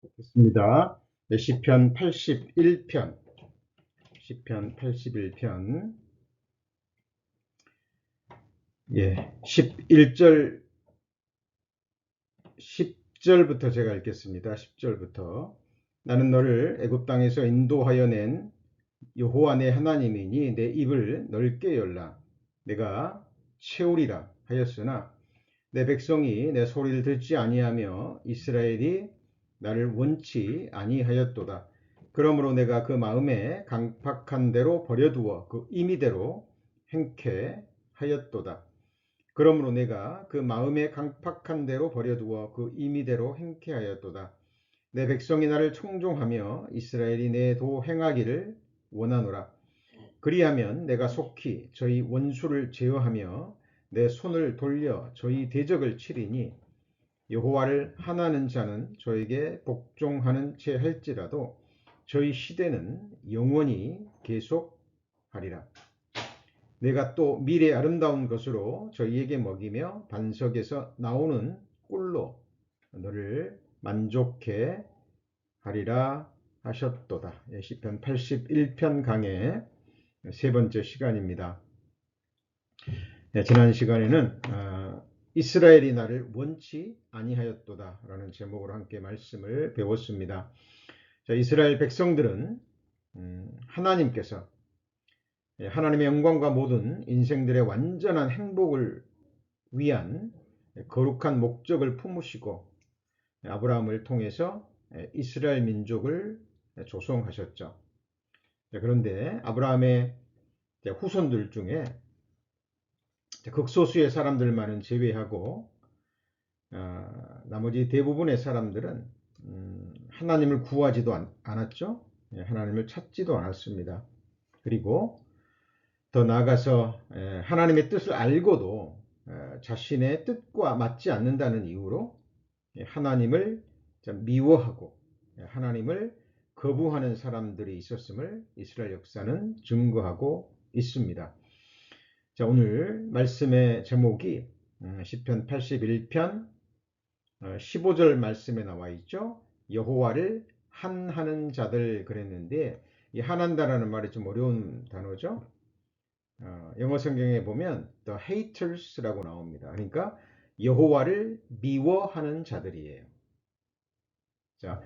있습니다. 시편 81편, 시편 81편, 11절, 10절부터 제가 읽겠습니다. 10절부터. 나는 너를 애굽 땅에서 인도하여 낸 여호와 내 하나님이니 내 입을 넓게 열라. 내가 채우리라 하였으나 내 백성이 내 소리를 듣지 아니하며 이스라엘이 나를 원치 아니하였도다. 그러므로 내가 그 마음에 강팍한 대로 버려두어 그 임의대로 행쾌하였도다. 그러므로 내가 그 마음에 강팍한 대로 버려두어 그 임의대로 행쾌하였도다. 내 백성이 나를 청종하며 이스라엘이 내 도 행하기를 원하노라. 그리하면 내가 속히 저희 원수를 제어하며 내 손을 돌려 저희 대적을 치리니 여호와를 하나는 자는 저에게 복종하는 채 할지라도 저희 시대는 영원히 계속하리라. 내가 또 미래 아름다운 것으로 저희에게 먹이며 반석에서 나오는 꿀로 너를 만족해 하리라 하셨도다. 시편 81편 강의 세 번째 시간입니다. 지난 시간에는 이스라엘이 나를 원치 아니하였도다 라는 제목으로 함께 말씀을 배웠습니다. 자, 이스라엘 백성들은 하나님께서 하나님의 영광과 모든 인생들의 완전한 행복을 위한 거룩한 목적을 품으시고 아브라함을 통해서 이스라엘 민족을 조성하셨죠. 그런데 아브라함의 후손들 중에 극소수의 사람들만은 제외하고 나머지 대부분의 사람들은 하나님을 구하지도 않았죠. 하나님을 찾지도 않았습니다. 그리고 더 나아가서 하나님의 뜻을 알고도 자신의 뜻과 맞지 않는다는 이유로 하나님을 미워하고 하나님을 거부하는 사람들이 있었음을 이스라엘 역사는 증거하고 있습니다. 자, 오늘 말씀의 제목이 시편 81편 15절 말씀에 나와 있죠. 여호와를 한하는 자들 그랬는데 이 한한다라는 말이 좀 어려운 단어죠. 영어 성경에 보면 the haters라고 나옵니다. 그러니까 여호와를 미워하는 자들이에요. 자,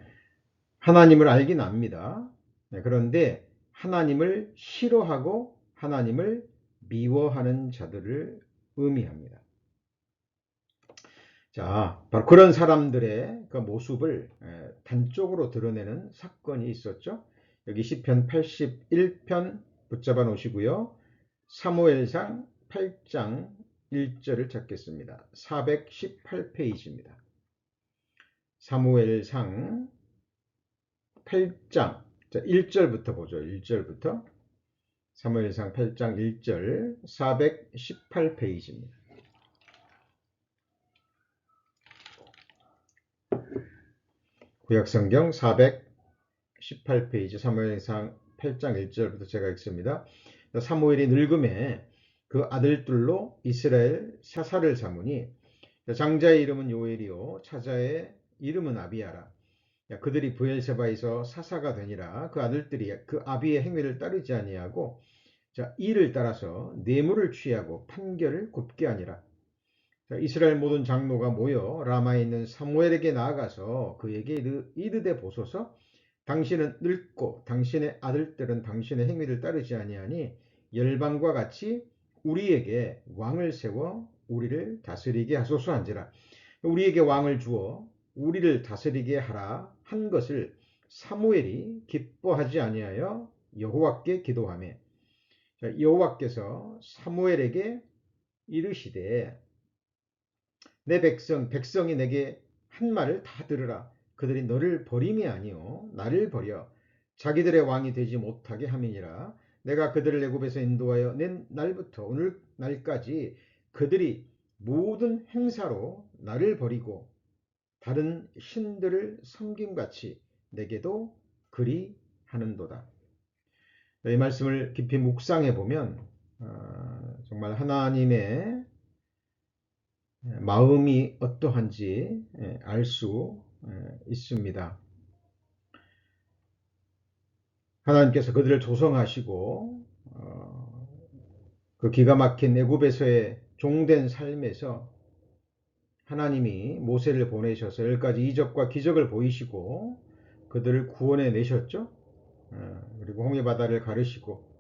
하나님을 알긴 압니다. 그런데 하나님을 싫어하고 하나님을 미워하는 자들을 의미합니다. 자, 바로 그런 사람들의 그 모습을 단적으로 드러내는 사건이 있었죠. 여기 시편 81편 붙잡아 놓으시고요. 사무엘상 8장 1절을 찾겠습니다. 418페이지입니다. 사무엘상 8장 1절부터 보죠. 1절부터 사무엘상 8장 1절 418페이지입니다. 구약성경 418페이지 사무엘상 8장 1절부터 제가 읽습니다. 사무엘이 늙음에 그 아들들로 이스라엘 사사를 삼으니 장자의 이름은 요엘이요 차자의 이름은 아비야라. 그들이 브엘세바에서 사사가 되니라. 그 아들들이 그 아비의 행위를 따르지 아니하고 이를 따라서 뇌물을 취하고 판결을 굽게 하니라. 이스라엘 모든 장로가 모여 라마에 있는 사무엘에게 나아가서 그에게 이르되 보소서 당신은 늙고 당신의 아들들은 당신의 행위를 따르지 아니하니 열방과 같이 우리에게 왕을 세워 우리를 다스리게 하소서 한지라. 우리에게 왕을 주어 우리를 다스리게 하라 한 것을 사무엘이 기뻐하지 아니하여 여호와께 기도하며 여호와께서 사무엘에게 이르시되 내 백성이 내게 한 말을 다 들으라. 그들이 너를 버림이 아니요 나를 버려 자기들의 왕이 되지 못하게 함이니라. 내가 그들을 애굽에서 인도하여 낸 날부터 오늘 날까지 그들이 모든 행사로 나를 버리고 다른 신들을 섬김같이 내게도 그리 하는도다. 이 말씀을 깊이 묵상해 보면 정말 하나님의 마음이 어떠한지 알 수 있습니다. 하나님께서 그들을 조성하시고 그 기가 막힌 애굽에서의 종된 삶에서 하나님이 모세를 보내셔서 10가지 이적과 기적을 보이시고 그들을 구원해 내셨죠. 그리고 홍해바다를 가르시고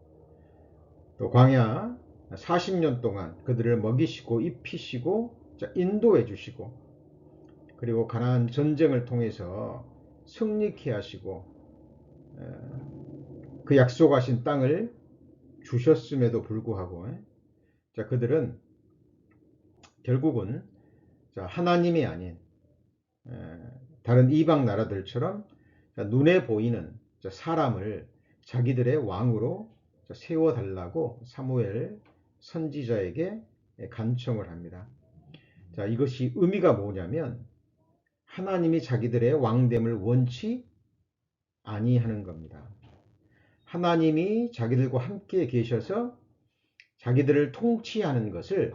또 광야 40년 동안 그들을 먹이시고 입히시고 인도해 주시고 그리고 가나안 전쟁을 통해서 승리케 하시고 그 약속하신 땅을 주셨음에도 불구하고 그들은 결국은 하나님이 아닌 다른 이방 나라들처럼 눈에 보이는 사람을 자기들의 왕으로 세워달라고 사무엘 선지자에게 간청을 합니다. 이것이 의미가 뭐냐면 하나님이 자기들의 왕됨을 원치 아니하는 겁니다. 하나님이 자기들과 함께 계셔서 자기들을 통치하는 것을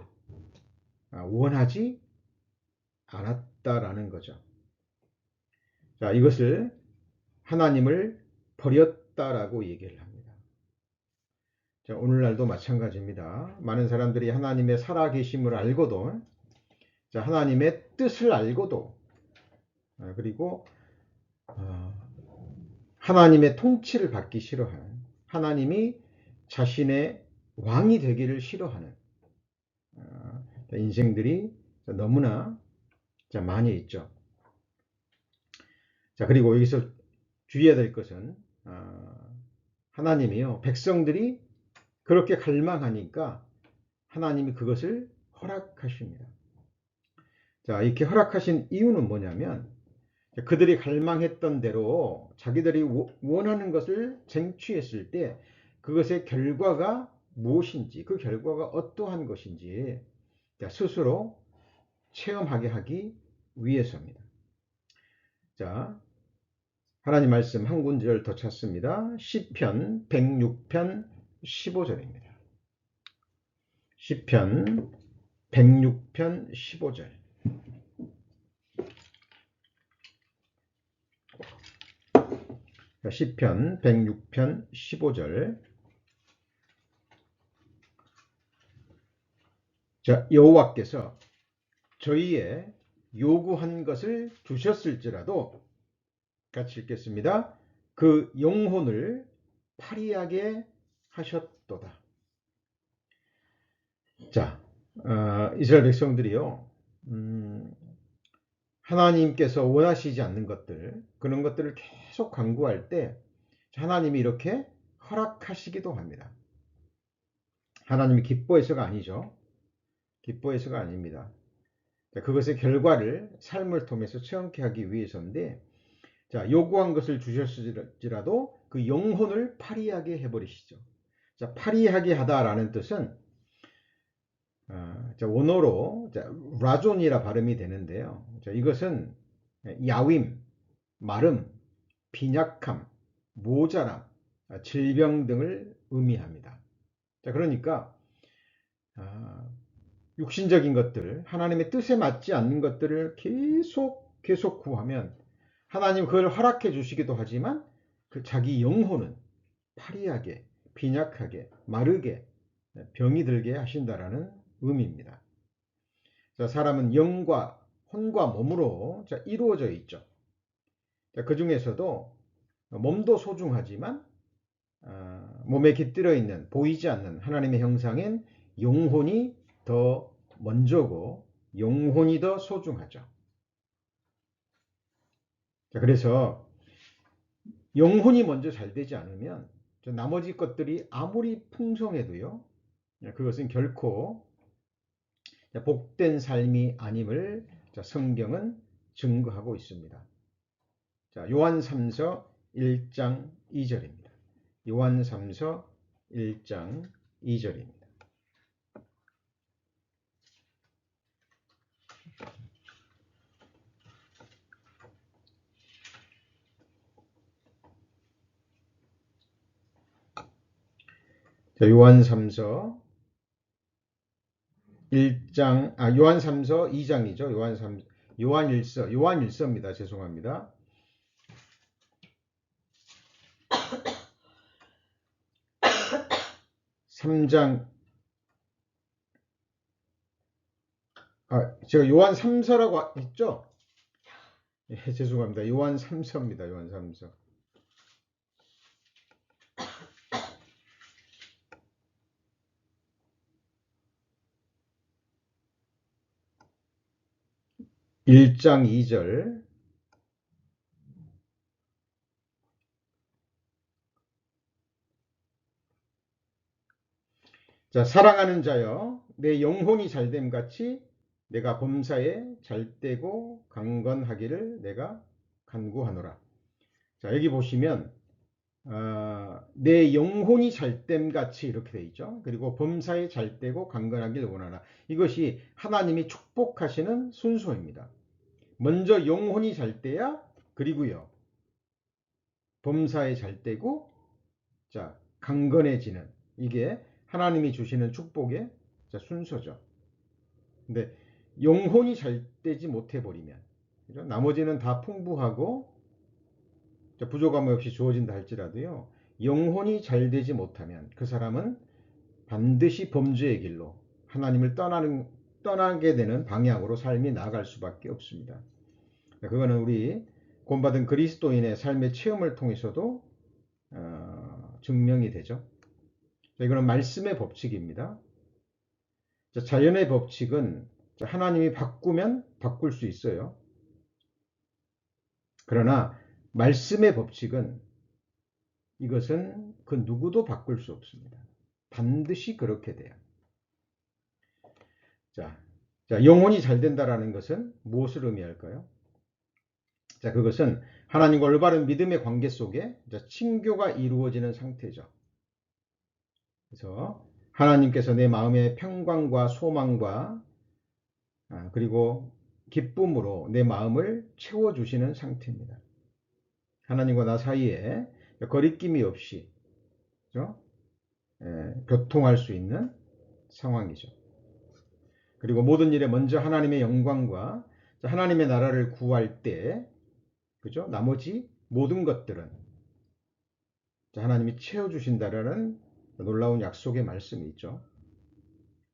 원하지 않았다라는 거죠. 이것을 하나님을 버렸다라고 얘기를 합니다. 오늘날도 마찬가지입니다. 많은 사람들이 하나님의 살아계심을 알고도 하나님의 뜻을 알고도 그리고 하나님의 통치를 받기 싫어하는, 하나님이 자신의 왕이 되기를 싫어하는 인생들이 너무나 많이 있죠. 그리고 여기서 주의해야 될 것은 하나님이요, 백성들이 그렇게 갈망하니까 하나님이 그것을 허락하십니다. 이렇게 허락하신 이유는 뭐냐면 그들이 갈망했던 대로 자기들이 원하는 것을 쟁취했을 때 그것의 결과가 무엇인지, 그 결과가 어떠한 것인지 스스로 체험하게 하기 위해서입니다. 하나님 말씀 한 군절 더 찾습니다. 시편 106편 15절입니다. 시편 106편 15절. 시편 106편 15절. 여호와께서 저희의 요구한 것을 주셨을지라도, 같이 읽겠습니다. 그 영혼을 파리하게 하셨도다. 이스라엘 백성들이요, 하나님께서 원하시지 않는 것들, 그런 것들을 계속 강구할 때 하나님이 이렇게 허락하시기도 합니다. 하나님이 기뻐해서가 아니죠. 기뻐해서가 아닙니다. 그것의 결과를 삶을 통해서 체험케 하기 위해서인데, 요구한 것을 주셨을지라도 그 영혼을 파리하게 해버리시죠. 파리하게 하다라는 뜻은 원어로 라존이라 발음이 되는데요. 이것은 야윈, 마름, 빈약함, 모자람, 질병 등을 의미합니다. 그러니까 육신적인 것들, 하나님의 뜻에 맞지 않는 것들을 계속 구하면 하나님 그걸 허락해 주시기도 하지만 그 자기 영혼은 파리하게, 빈약하게, 마르게, 병이 들게 하신다라는 의미입니다. 사람은 영과 혼과 몸으로 이루어져 있죠. 그 중에서도 몸도 소중하지만 몸에 깃들어 있는 보이지 않는 하나님의 형상인 영혼이 더 먼저고 영혼이 더 소중하죠. 그래서 영혼이 먼저 잘 되지 않으면 나머지 것들이 아무리 풍성해도요, 그것은 결코 복된 삶이 아님을 성경은 증거하고 있습니다. 요한 3서 1장 2절입니다. 요한 3서 1장 2절입니다. 요한 3서 1장, 요한 3서 2장이죠. 요한 1서입니다. 죄송합니다. 3장, 제가 요한 3서라고 했죠? 예, 죄송합니다. 요한 3서입니다. 요한 3서. 1장 2절. 자, 사랑하는 자여, 내 영혼이 잘됨 같이 내가 범사에 잘되고 강건하기를 내가 간구하노라. 자, 여기 보시면 내 영혼이 잘됨 같이 이렇게 돼 있죠. 그리고 범사에 잘되고 강건하기를 원하나. 이것이 하나님이 축복하시는 순서입니다. 먼저 영혼이 잘돼야, 그리고요 범사에 잘되고, 자, 강건해지는, 이게 하나님이 주시는 축복의 순서죠. 근데 영혼이 잘되지 못해버리면, 그죠? 나머지는 다 풍부하고 부족함 없이 주어진다 할지라도요, 영혼이 잘되지 못하면 그 사람은 반드시 범죄의 길로 하나님을 떠나게 되는 방향으로 삶이 나아갈 수밖에 없습니다. 그거는 우리 본받은 그리스도인의 삶의 체험을 통해서도 증명이 되죠. 이거는 말씀의 법칙입니다. 자연의 법칙은 하나님이 바꾸면 바꿀 수 있어요. 그러나 말씀의 법칙은 이것은 그 누구도 바꿀 수 없습니다. 반드시 그렇게 돼요. 자, 영혼이 잘 된다라는 것은 무엇을 의미할까요? 자, 그것은 하나님과 올바른 믿음의 관계 속에 친교가 이루어지는 상태죠. 그래서 하나님께서 내 마음의 평강과 소망과 그리고 기쁨으로 내 마음을 채워주시는 상태입니다. 하나님과 나 사이에 거리낌이 없이, 그렇죠? 교통할 수 있는 상황이죠. 그리고 모든 일에 먼저 하나님의 영광과 하나님의 나라를 구할 때, 그죠? 나머지 모든 것들은 하나님이 채워주신다라는 놀라운 약속의 말씀이 있죠.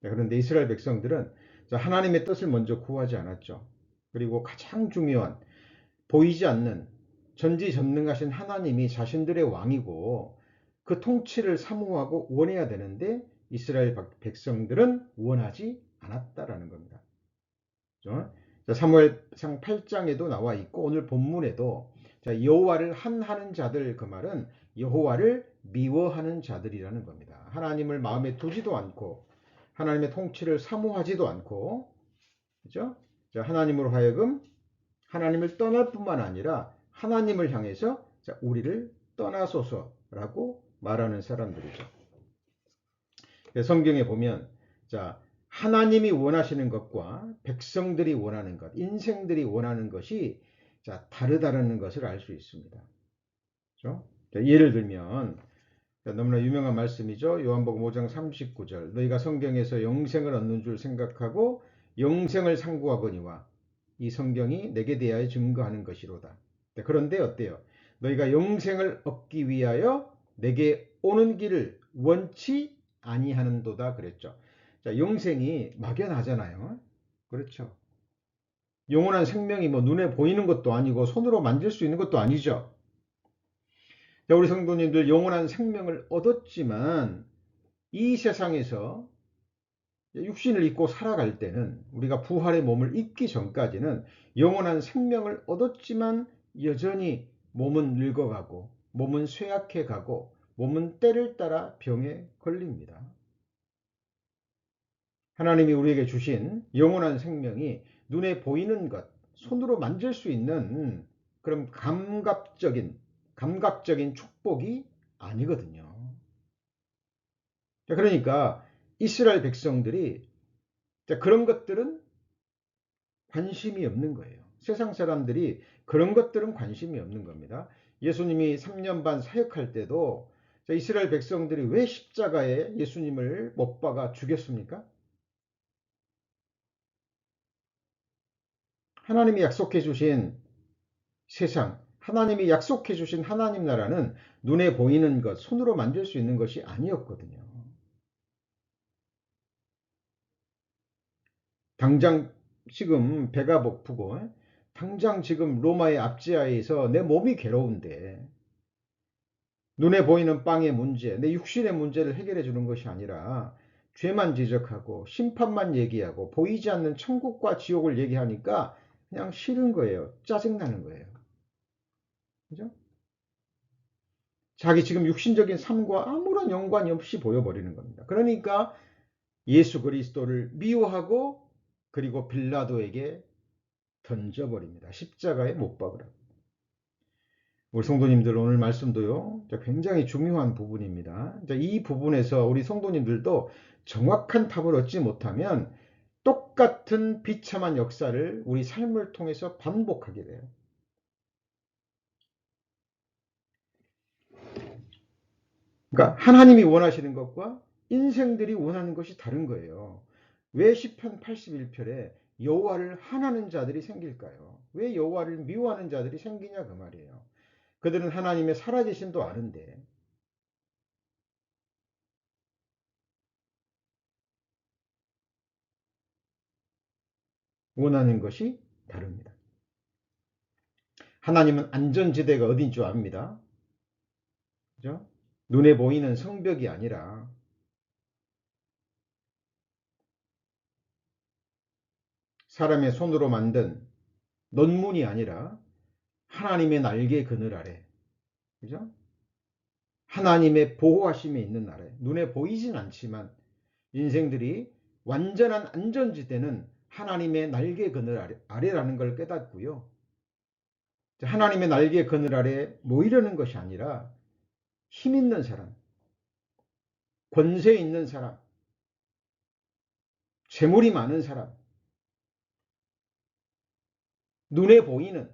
그런데 이스라엘 백성들은 하나님의 뜻을 먼저 구하지 않았죠. 그리고 가장 중요한, 보이지 않는 전지전능하신 하나님이 자신들의 왕이고 그 통치를 사모하고 원해야 되는데 이스라엘 백성들은 원하지 않았다라는 겁니다. 사무엘상 8장에도 나와 있고 오늘 본문에도 여호와를 한하는 자들, 그 말은 여호와를 미워하는 자들이라는 겁니다. 하나님을 마음에 두지도 않고 하나님의 통치를 사모하지도 않고, 그죠? 하나님으로 하여금 하나님을 떠날 뿐만 아니라 하나님을 향해서 우리를 떠나소서라고 말하는 사람들이죠. 성경에 보면 하나님이 원하시는 것과 백성들이 원하는 것, 인생들이 원하는 것이 다르다는 것을 알 수 있습니다. 그렇죠? 예를 들면 너무나 유명한 말씀이죠. 요한복음 5장 39절. 너희가 성경에서 영생을 얻는 줄 생각하고 영생을 상고하거니와 이 성경이 내게 대하여 증거하는 것이로다. 그런데 어때요? 너희가 영생을 얻기 위하여 내게 오는 길을 원치 아니하는도다 그랬죠. 영생이 막연하잖아요. 그렇죠. 영원한 생명이 눈에 보이는 것도 아니고 손으로 만질 수 있는 것도 아니죠. 우리 성도님들 영원한 생명을 얻었지만 이 세상에서 육신을 입고 살아갈 때는, 우리가 부활의 몸을 입기 전까지는 영원한 생명을 얻었지만 여전히 몸은 늙어가고 몸은 쇠약해가고 몸은 때를 따라 병에 걸립니다. 하나님이 우리에게 주신 영원한 생명이 눈에 보이는 것, 손으로 만질 수 있는 그런 감각적인 축복이 아니거든요. 그러니까 이스라엘 백성들이 그런 것들은 관심이 없는 거예요. 세상 사람들이 그런 것들은 관심이 없는 겁니다. 예수님이 3년 반 사역할 때도 이스라엘 백성들이 왜 십자가에 예수님을 못 박아 죽였습니까? 하나님이 약속해 주신 세상, 하나님이 약속해 주신 하나님 나라는 눈에 보이는 것, 손으로 만질 수 있는 것이 아니었거든요. 당장 지금 배가 고프고 당장 지금 로마의 압제하에서 내 몸이 괴로운데 눈에 보이는 빵의 문제, 내 육신의 문제를 해결해 주는 것이 아니라 죄만 지적하고 심판만 얘기하고 보이지 않는 천국과 지옥을 얘기하니까 그냥 싫은 거예요. 짜증나는 거예요. 그죠? 자기 지금 육신적인 삶과 아무런 연관이 없이 보여버리는 겁니다. 그러니까 예수 그리스도를 미워하고 그리고 빌라도에게 던져버립니다. 십자가에 못 박으라고. 우리 성도님들 오늘 말씀도요, 굉장히 중요한 부분입니다. 이 부분에서 우리 성도님들도 정확한 답을 얻지 못하면 똑같은 비참한 역사를 우리 삶을 통해서 반복하게 돼요. 그러니까 하나님이 원하시는 것과 인생들이 원하는 것이 다른 거예요. 왜 시편 81편에 여호와를 한하는 자들이 생길까요? 왜 여호와를 미워하는 자들이 생기냐 그 말이에요. 그들은 하나님의 살아계심도 아는데 원하는 것이 다릅니다. 하나님은 안전지대가 어딘 줄 압니다. 그죠? 눈에 보이는 성벽이 아니라 사람의 손으로 만든 논문이 아니라 하나님의 날개 그늘 아래, 그죠? 하나님의 보호하심이 있는 아래, 눈에 보이진 않지만 인생들이 완전한 안전지대는 하나님의 날개 그늘 아래라는 걸 깨닫고요. 하나님의 날개 그늘 아래 모이려는 것이 아니라 힘 있는 사람, 권세 있는 사람, 재물이 많은 사람, 눈에 보이는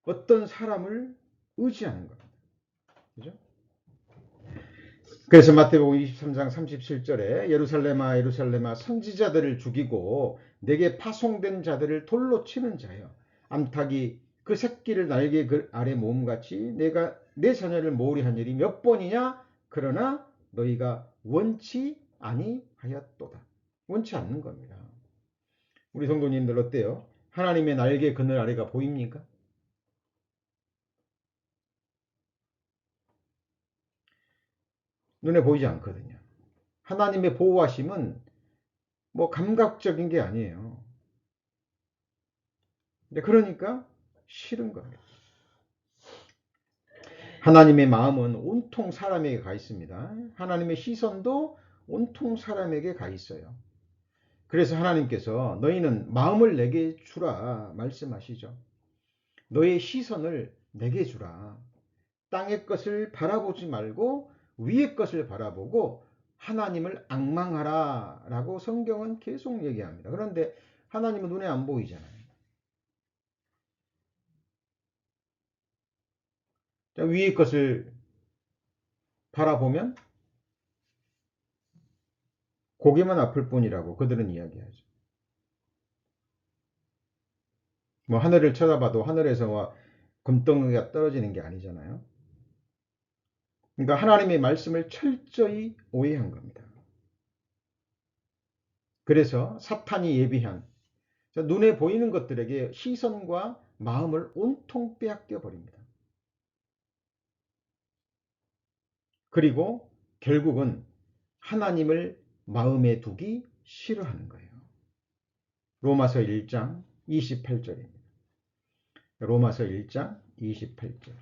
어떤 사람을 의지하는 겁니다. 그죠? 그래서 마태복음 23장 37절에 예루살렘아 예루살렘아 선지자들을 죽이고 내게 파송된 자들을 돌로 치는 자여 암탉이 그 새끼를 날개 아래 모음같이 내가 내 자녀를 모으리 한 일이 몇 번이냐 그러나 너희가 원치 아니하였도다. 원치 않는 겁니다. 우리 성도님들 어때요? 하나님의 날개 그늘 아래가 보입니까? 눈에 보이지 않거든요. 하나님의 보호하심은 뭐 감각적인 게 아니에요. 그러니까 싫은 겁니다. 하나님의 마음은 온통 사람에게 가 있습니다. 하나님의 시선도 온통 사람에게 가 있어요. 그래서 하나님께서 너희는 마음을 내게 주라 말씀하시죠. 너의 시선을 내게 주라. 땅의 것을 바라보지 말고 위의 것을 바라보고 하나님을 앙망하라 라고 성경은 계속 얘기합니다. 그런데 하나님은 눈에 안 보이잖아요. 위의 것을 바라보면 고개만 아플 뿐이라고 그들은 이야기하죠. 뭐 하늘을 쳐다봐도 하늘에서 뭐 금덩이가 떨어지는 게 아니잖아요. 그러니까 하나님의 말씀을 철저히 오해한 겁니다. 그래서 사탄이 예비한 눈에 보이는 것들에게 시선과 마음을 온통 빼앗겨 버립니다. 그리고 결국은 하나님을 마음에 두기 싫어하는 거예요. 로마서 1장 28절입니다. 로마서 1장 28절.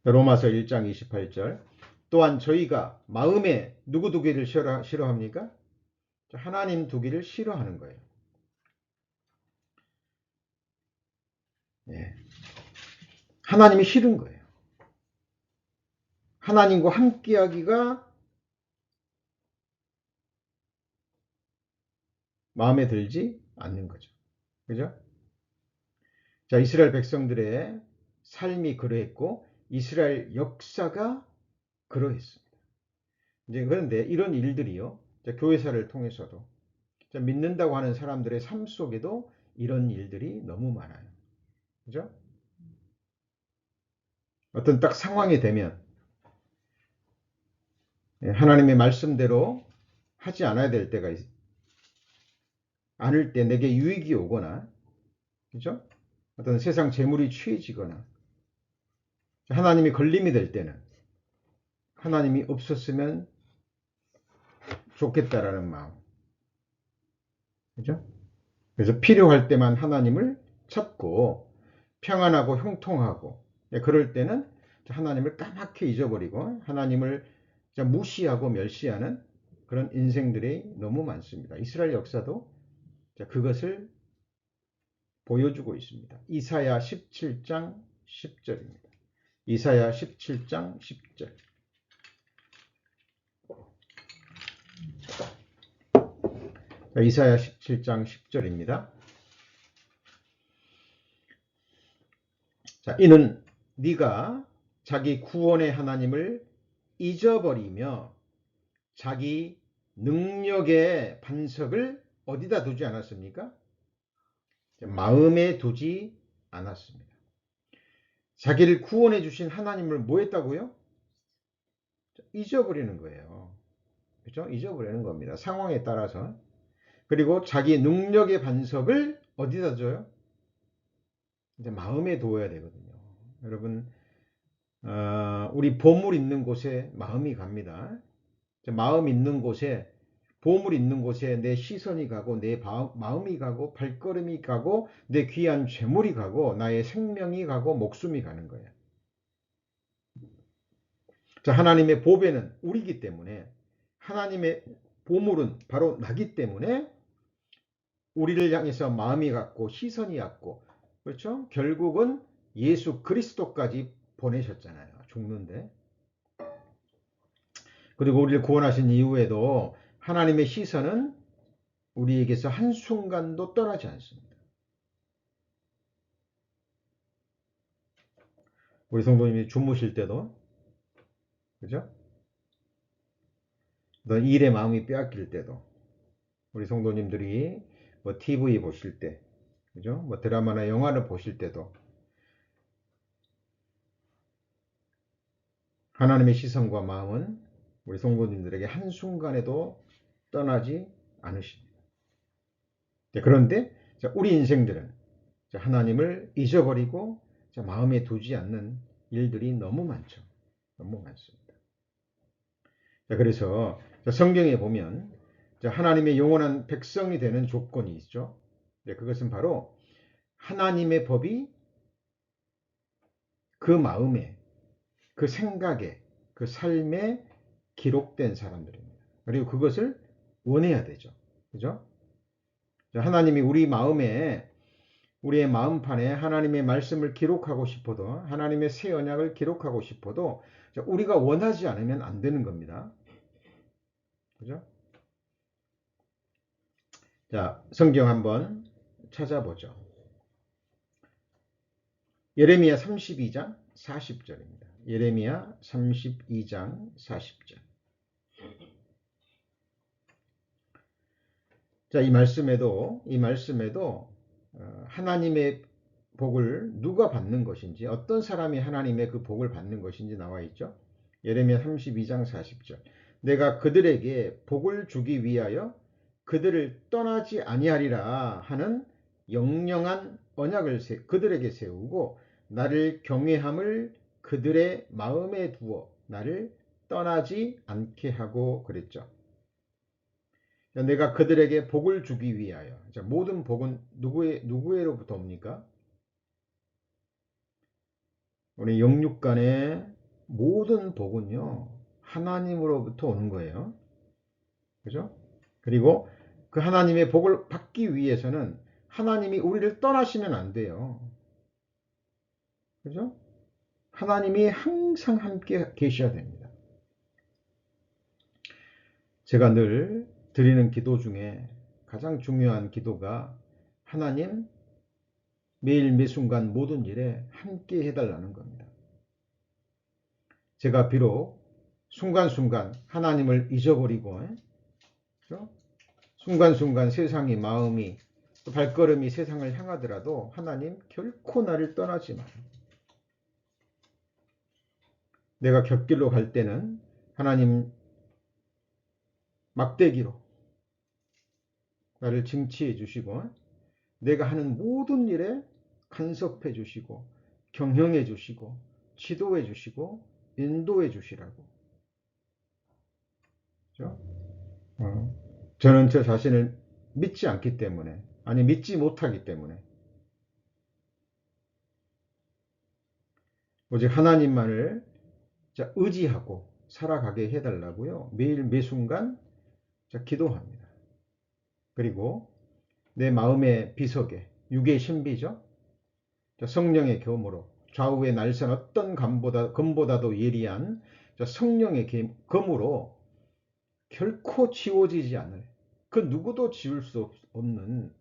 로마서 1장 28절. 또한 저희가 마음에 누구 두기를 싫어합니까? 하나님 두기를 싫어하는 거예요. 예. 하나님이 싫은 거예요. 하나님과 함께하기가 마음에 들지 않는 거죠. 그죠? 자, 이스라엘 백성들의 삶이 그러했고 이스라엘 역사가 그러했습니다. 이제 그런데 이런 일들이요. 교회사를 통해서도 믿는다고 하는 사람들의 삶 속에도 이런 일들이 너무 많아요. 그죠? 어떤 딱 상황이 되면 하나님의 말씀대로 하지 않아야 될 때가 않을 때 내게 유익이 오거나, 그죠? 어떤 세상 재물이 취해지거나, 하나님이 걸림이 될 때는 하나님이 없었으면 좋겠다라는 마음, 그죠? 그래서 필요할 때만 하나님을 찾고 평안하고 형통하고, 그럴 때는 하나님을 까맣게 잊어버리고 하나님을 무시하고 멸시하는 그런 인생들이 너무 많습니다. 이스라엘 역사도 그것을 보여주고 있습니다. 이사야 17장 10절입니다. 이사야 17장 10절. 이사야 17장 10절입니다. 자, 이는 네가 자기 구원의 하나님을 잊어버리며 자기 능력의 반석을 어디다 두지 않았습니까? 마음에 두지 않았습니다. 자기를 구원해 주신 하나님을 뭐 했다고요? 잊어버리는 거예요. 그렇죠? 잊어버리는 겁니다. 상황에 따라서. 그리고 자기 능력의 반석을 어디다 둬요? 이제 마음에 두어야 되거든요. 여러분, 우리 보물 있는 곳에 마음이 갑니다. 마음 있는 곳에, 보물 있는 곳에 내 시선이 가고 내 마음이 가고 발걸음이 가고 내 귀한 재물이 가고 나의 생명이 가고 목숨이 가는 거예요. 자, 하나님의 보배는 우리이기 때문에, 하나님의 보물은 바로 나기 때문에 우리를 향해서 마음이 갔고 시선이 갔고, 그렇죠? 결국은 예수 그리스도까지 보내셨잖아요. 죽는데. 그리고 우리를 구원하신 이후에도 하나님의 시선은 우리에게서 한순간도 떠나지 않습니다. 우리 성도님이 주무실 때도, 그죠? 일에 마음이 빼앗길 때도, 우리 성도님들이 뭐 TV 보실 때, 그죠? 뭐 드라마나 영화를 보실 때도 하나님의 시선과 마음은 우리 성도님들에게 한순간에도 떠나지 않으십니다. 그런데 우리 인생들은 하나님을 잊어버리고 마음에 두지 않는 일들이 너무 많죠. 너무 많습니다. 그래서 성경에 보면 하나님의 영원한 백성이 되는 조건이 있죠. 그것은 바로 하나님의 법이 그 마음에, 그 생각에, 그 삶에 기록된 사람들입니다. 그리고 그것을 원해야 되죠. 그죠? 하나님이 우리 마음에, 우리의 마음판에 하나님의 말씀을 기록하고 싶어도, 하나님의 새 언약을 기록하고 싶어도 우리가 원하지 않으면 안 되는 겁니다. 그죠? 자, 성경 한번 찾아보죠. 예레미야 32장 40절입니다. 예레미야 32장 40절. 자, 이 말씀에도 하나님의 복을 누가 받는 것인지, 어떤 사람이 하나님의 그 복을 받는 것인지 나와 있죠. 예레미야 32장 40절. 내가 그들에게 복을 주기 위하여 그들을 떠나지 아니하리라 하는 영영한 언약을 그들에게 세우고 나를 경외함을 그들의 마음에 두어 나를 떠나지 않게 하고 그랬죠. 내가 그들에게 복을 주기 위하여. 모든 복은 누구에로부터 옵니까? 우리 영육간의 모든 복은요, 하나님으로부터 오는 거예요. 그죠? 그리고 그 하나님의 복을 받기 위해서는 하나님이 우리를 떠나시면 안 돼요. 그죠? 하나님이 항상 함께 계셔야 됩니다. 제가 늘 드리는 기도 중에 가장 중요한 기도가 하나님, 매일 매순간 모든 일에 함께 해달라는 겁니다. 제가 비록 순간순간 하나님을 잊어버리고, 그렇죠? 순간순간 세상이, 마음이, 발걸음이 세상을 향하더라도 하나님 결코 나를 떠나지 마요. 내가 곁길로 갈 때는 하나님 막대기로 나를 징치해 주시고 내가 하는 모든 일에 간섭해 주시고 경영해 주시고 지도해 주시고 인도해 주시라고. 그렇죠? 저는 저 자신을 믿지 않기 때문에, 아니 믿지 못하기 때문에 오직 하나님만을 의지하고 살아가게 해달라고요. 매일 매순간 기도합니다. 그리고 내 마음의 비석에 육의 신비죠. 성령의 검으로 좌우의 날선 어떤 검보다도 예리한 성령의 검으로 결코 지워지지 않을, 그 누구도 지울 수 없는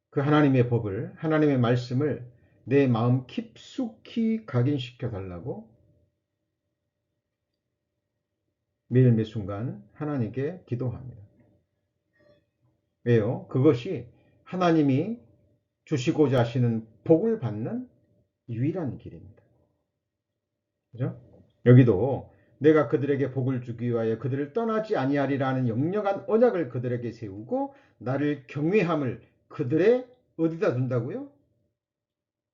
그 하나님의 법을, 하나님의 말씀을 내 마음 깊숙이 각인시켜 달라고 매일 매순간 하나님께 기도합니다. 왜요? 그것이 하나님이 주시고자 하시는 복을 받는 유일한 길입니다. 그죠? 여기도 내가 그들에게 복을 주기 위하여 그들을 떠나지 아니하리라는 영영한 언약을 그들에게 세우고 나를 경외함을 그들의 어디다 둔다고요?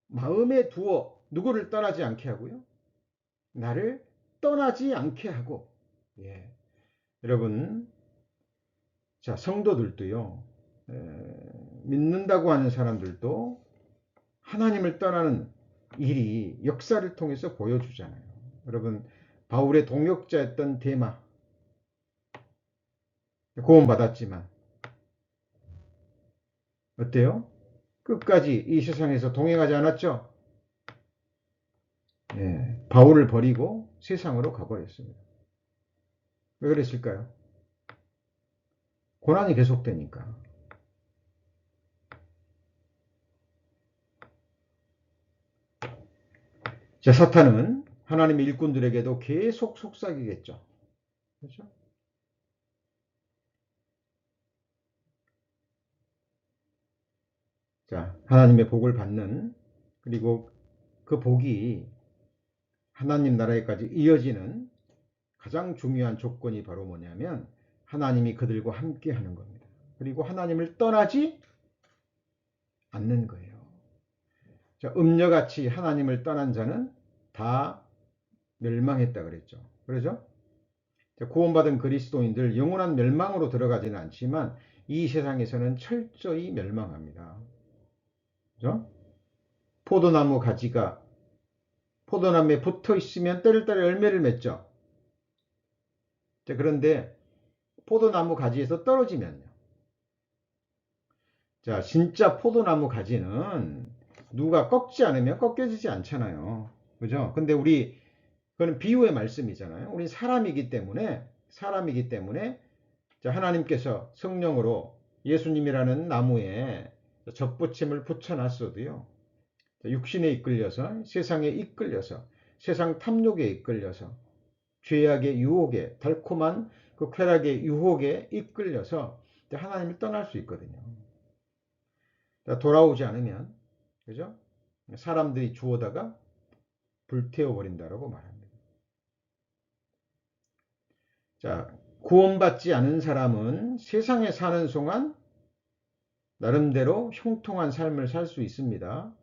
마음에 두어 누구를 떠나지 않게 하고요? 나를 떠나지 않게 하고. 예. 여러분, 자, 성도들도요, 믿는다고 하는 사람들도 하나님을 떠나는 일이 역사를 통해서 보여주잖아요. 여러분, 바울의 동역자였던 데마, 구원받았지만, 어때요? 끝까지 이 세상에서 동행하지 않았죠? 예, 바울을 버리고 세상으로 가버렸습니다. 왜 그랬을까요? 고난이 계속되니까. 자, 사탄은 하나님의 일꾼들에게도 계속 속삭이겠죠. 그렇죠? 자, 하나님의 복을 받는, 그리고 그 복이 하나님 나라에까지 이어지는 가장 중요한 조건이 바로 뭐냐면 하나님이 그들과 함께 하는 겁니다. 그리고 하나님을 떠나지 않는 거예요. 자, 음녀같이 하나님을 떠난 자는 다 멸망했다 그랬죠. 그렇죠? 구원받은 그리스도인들 영원한 멸망으로 들어가지는 않지만 이 세상에서는 철저히 멸망합니다. 그죠? 포도나무 가지가 포도나무에 붙어 있으면 때를 따라 열매를 맺죠. 자, 그런데 포도나무 가지에서 떨어지면요. 자, 진짜 포도나무 가지는 누가 꺾지 않으면 꺾여지지 않잖아요. 그죠? 근데 그건 비유의 말씀이잖아요. 우리 사람이기 때문에, 자, 하나님께서 성령으로 예수님이라는 나무에 접붙임을 붙여놨어도요. 육신에 이끌려서, 세상에 이끌려서, 세상 탐욕에 이끌려서, 죄악의 유혹에, 달콤한 그 쾌락의 유혹에 이끌려서 하나님을 떠날 수 있거든요. 돌아오지 않으면, 그죠? 사람들이 주워다가 불태워버린다라고 말합니다. 자, 구원받지 않은 사람은 세상에 사는 동안 나름대로 형통한 삶을 살 수 있습니다.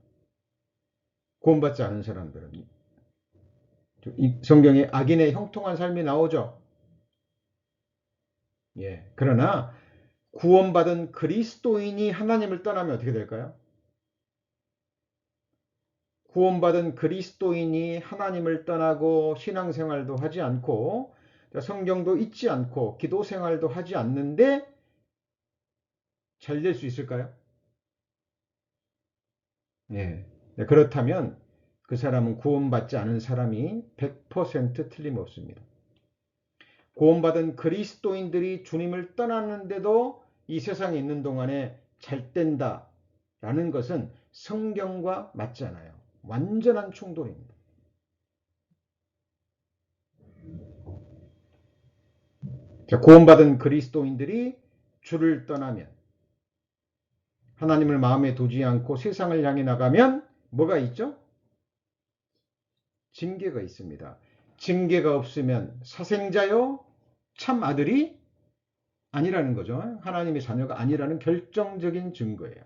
구원받지 않은 사람들은. 이 성경에 악인의 형통한 삶이 나오죠. 예. 그러나 구원받은 그리스도인이 하나님을 떠나면 어떻게 될까요? 구원받은 그리스도인이 하나님을 떠나고 신앙생활도 하지 않고 성경도 읽지 않고 기도 생활도 하지 않는데 잘 될 수 있을까요? 예. 그렇다면 그 사람은 구원받지 않은 사람이 100% 틀림없습니다. 구원받은 그리스도인들이 주님을 떠났는데도 이 세상에 있는 동안에 잘 된다라는 것은 성경과 맞지 않아요. 완전한 충돌입니다. 자, 구원받은 그리스도인들이 주를 떠나면, 하나님을 마음에 두지 않고 세상을 향해 나가면 뭐가 있죠? 징계가 있습니다. 징계가 없으면 사생자요 참 아들이 아니라는 거죠. 하나님의 자녀가 아니라는 결정적인 증거예요.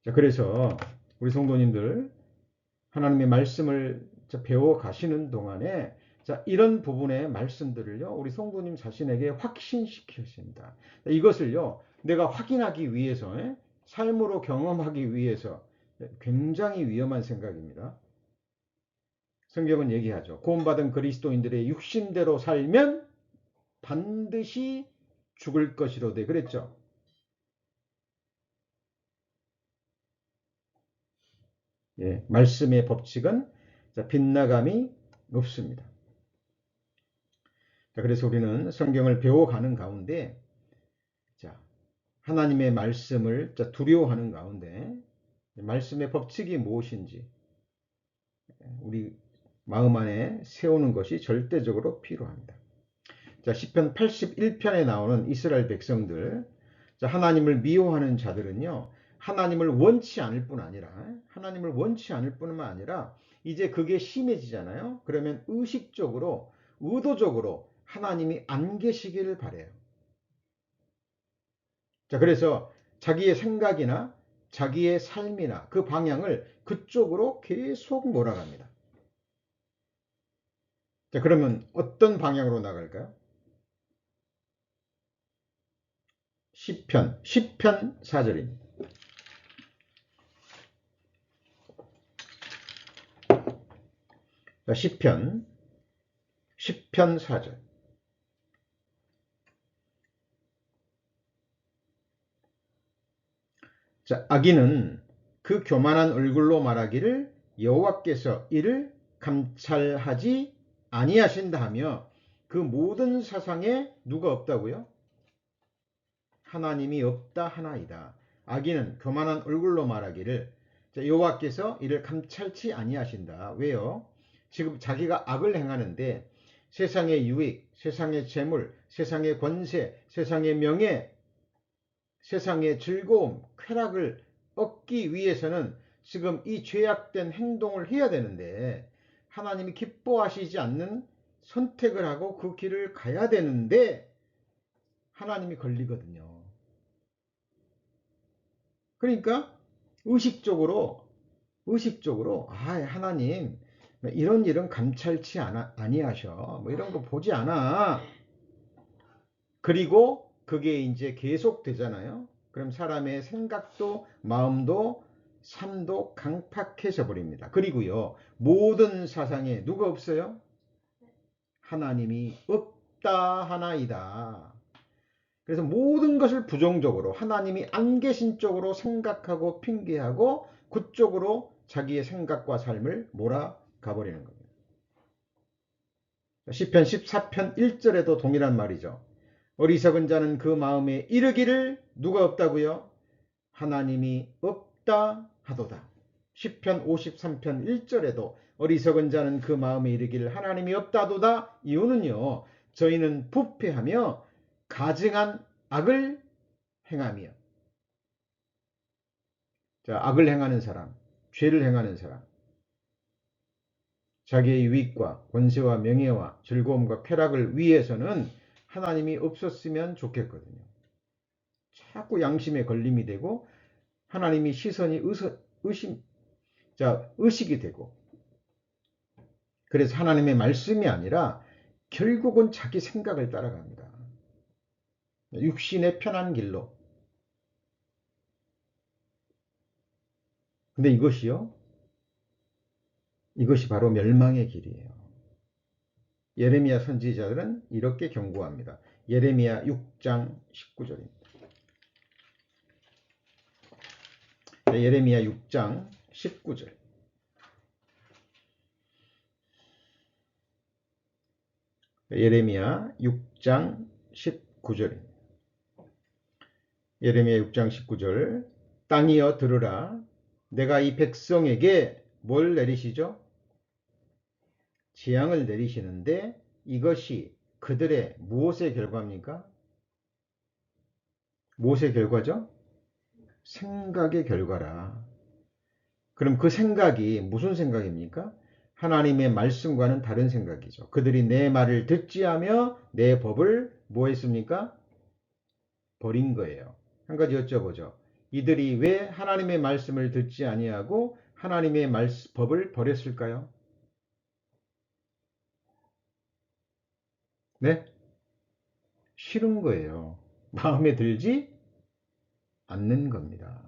자, 그래서 우리 성도님들 하나님의 말씀을 배워 가시는 동안에 자, 이런 부분의 말씀들을요, 우리 성도님 자신에게 확신시키십니다. 이것을요, 내가 확인하기 위해서, 삶으로 경험하기 위해서 굉장히 위험한 생각입니다. 성경은 얘기하죠. 구원받은 그리스도인들의 육신대로 살면 반드시 죽을 것이로되 그랬죠. 예, 말씀의 법칙은 빗나감이 없습니다. 자, 그래서 우리는 성경을 배워가는 가운데 자, 하나님의 말씀을 두려워하는 가운데 말씀의 법칙이 무엇인지 우리 마음 안에 세우는 것이 절대적으로 필요합니다. 자, 시편 81편에 나오는 이스라엘 백성들, 자, 하나님을 미워하는 자들은요, 하나님을 원치 않을 뿐 아니라, 하나님을 원치 않을 뿐만 아니라, 이제 그게 심해지잖아요. 그러면 의식적으로, 의도적으로 하나님이 안 계시기를 바래요. 자, 그래서 자기의 생각이나 자기의 삶이나 그 방향을 그쪽으로 계속 몰아갑니다. 자, 그러면 어떤 방향으로 나갈까요? 시편 4절입니다. 시편 4절. 자, 악인은 그 교만한 얼굴로 말하기를 여호와께서 이를 감찰하지 아니하신다 하며 그 모든 사상에 누가 없다고요? 하나님이 없다 하나이다. 악인은 교만한 얼굴로 말하기를 여호와께서 이를 감찰치 아니하신다. 왜요? 지금 자기가 악을 행하는데 세상의 유익, 세상의 재물, 세상의 권세, 세상의 명예, 세상의 즐거움, 쾌락을 얻기 위해서는 지금 이 죄악된 행동을 해야 되는데 하나님이 기뻐하시지 않는 선택을 하고 그 길을 가야 되는데 하나님이 걸리거든요. 그러니까 의식적으로 하나님 이런 일은 감찰치 아니하셔. 뭐 이런 거 보지 않아. 그리고 그게 이제 계속 되잖아요. 그럼 사람의 생각도 마음도 삶도 강팍해져 버립니다. 그리고요, 모든 사상에 누가 없어요? 하나님이 없다 하나이다. 그래서 모든 것을 부정적으로 하나님이 안 계신 쪽으로 생각하고 핑계하고 그쪽으로 자기의 생각과 삶을 몰아가 버리는 겁니다. 시편 14편 1절에도 동일한 말이죠. 어리석은 자는 그 마음에 이르기를 누가 없다고요? 하나님이 없다 하도다. 시편 53편 1절에도 어리석은 자는 그 마음에 이르기를 하나님이 없다도다. 이유는요, 저희는 부패하며 가증한 악을 행하며. 자, 악을 행하는 사람, 죄를 행하는 사람, 자기의 유익과 권세와 명예와 즐거움과 쾌락을 위해서는 하나님이 없었으면 좋겠거든요. 자꾸 양심에 걸림이 되고 하나님이 시선이 의식이 되고, 그래서 하나님의 말씀이 아니라 결국은 자기 생각을 따라갑니다. 육신의 편한 길로. 근데 이것이 바로 멸망의 길이에요. 예레미야 선지자들은 이렇게 경고합니다. 예레미야 6장 19절입니다. 예레미야 6장 19절. 예레미야 6장 19절입니다. 예레미야 6장 19절. 땅이여 들으라. 내가 이 백성에게 뭘 내리시죠? 재앙을 내리시는데 이것이 그들의 무엇의 결과입니까? 무엇의 결과죠? 생각의 결과라. 그럼 그 생각이 무슨 생각입니까? 하나님의 말씀과는 다른 생각이죠. 그들이 내 말을 듣지 하며 내 법을 뭐 했습니까? 버린 거예요. 한 가지 여쭤보죠. 이들이 왜 하나님의 말씀을 듣지 아니하고 하나님의 법을 버렸을까요? 네? 싫은 거예요. 마음에 들지 않는 겁니다.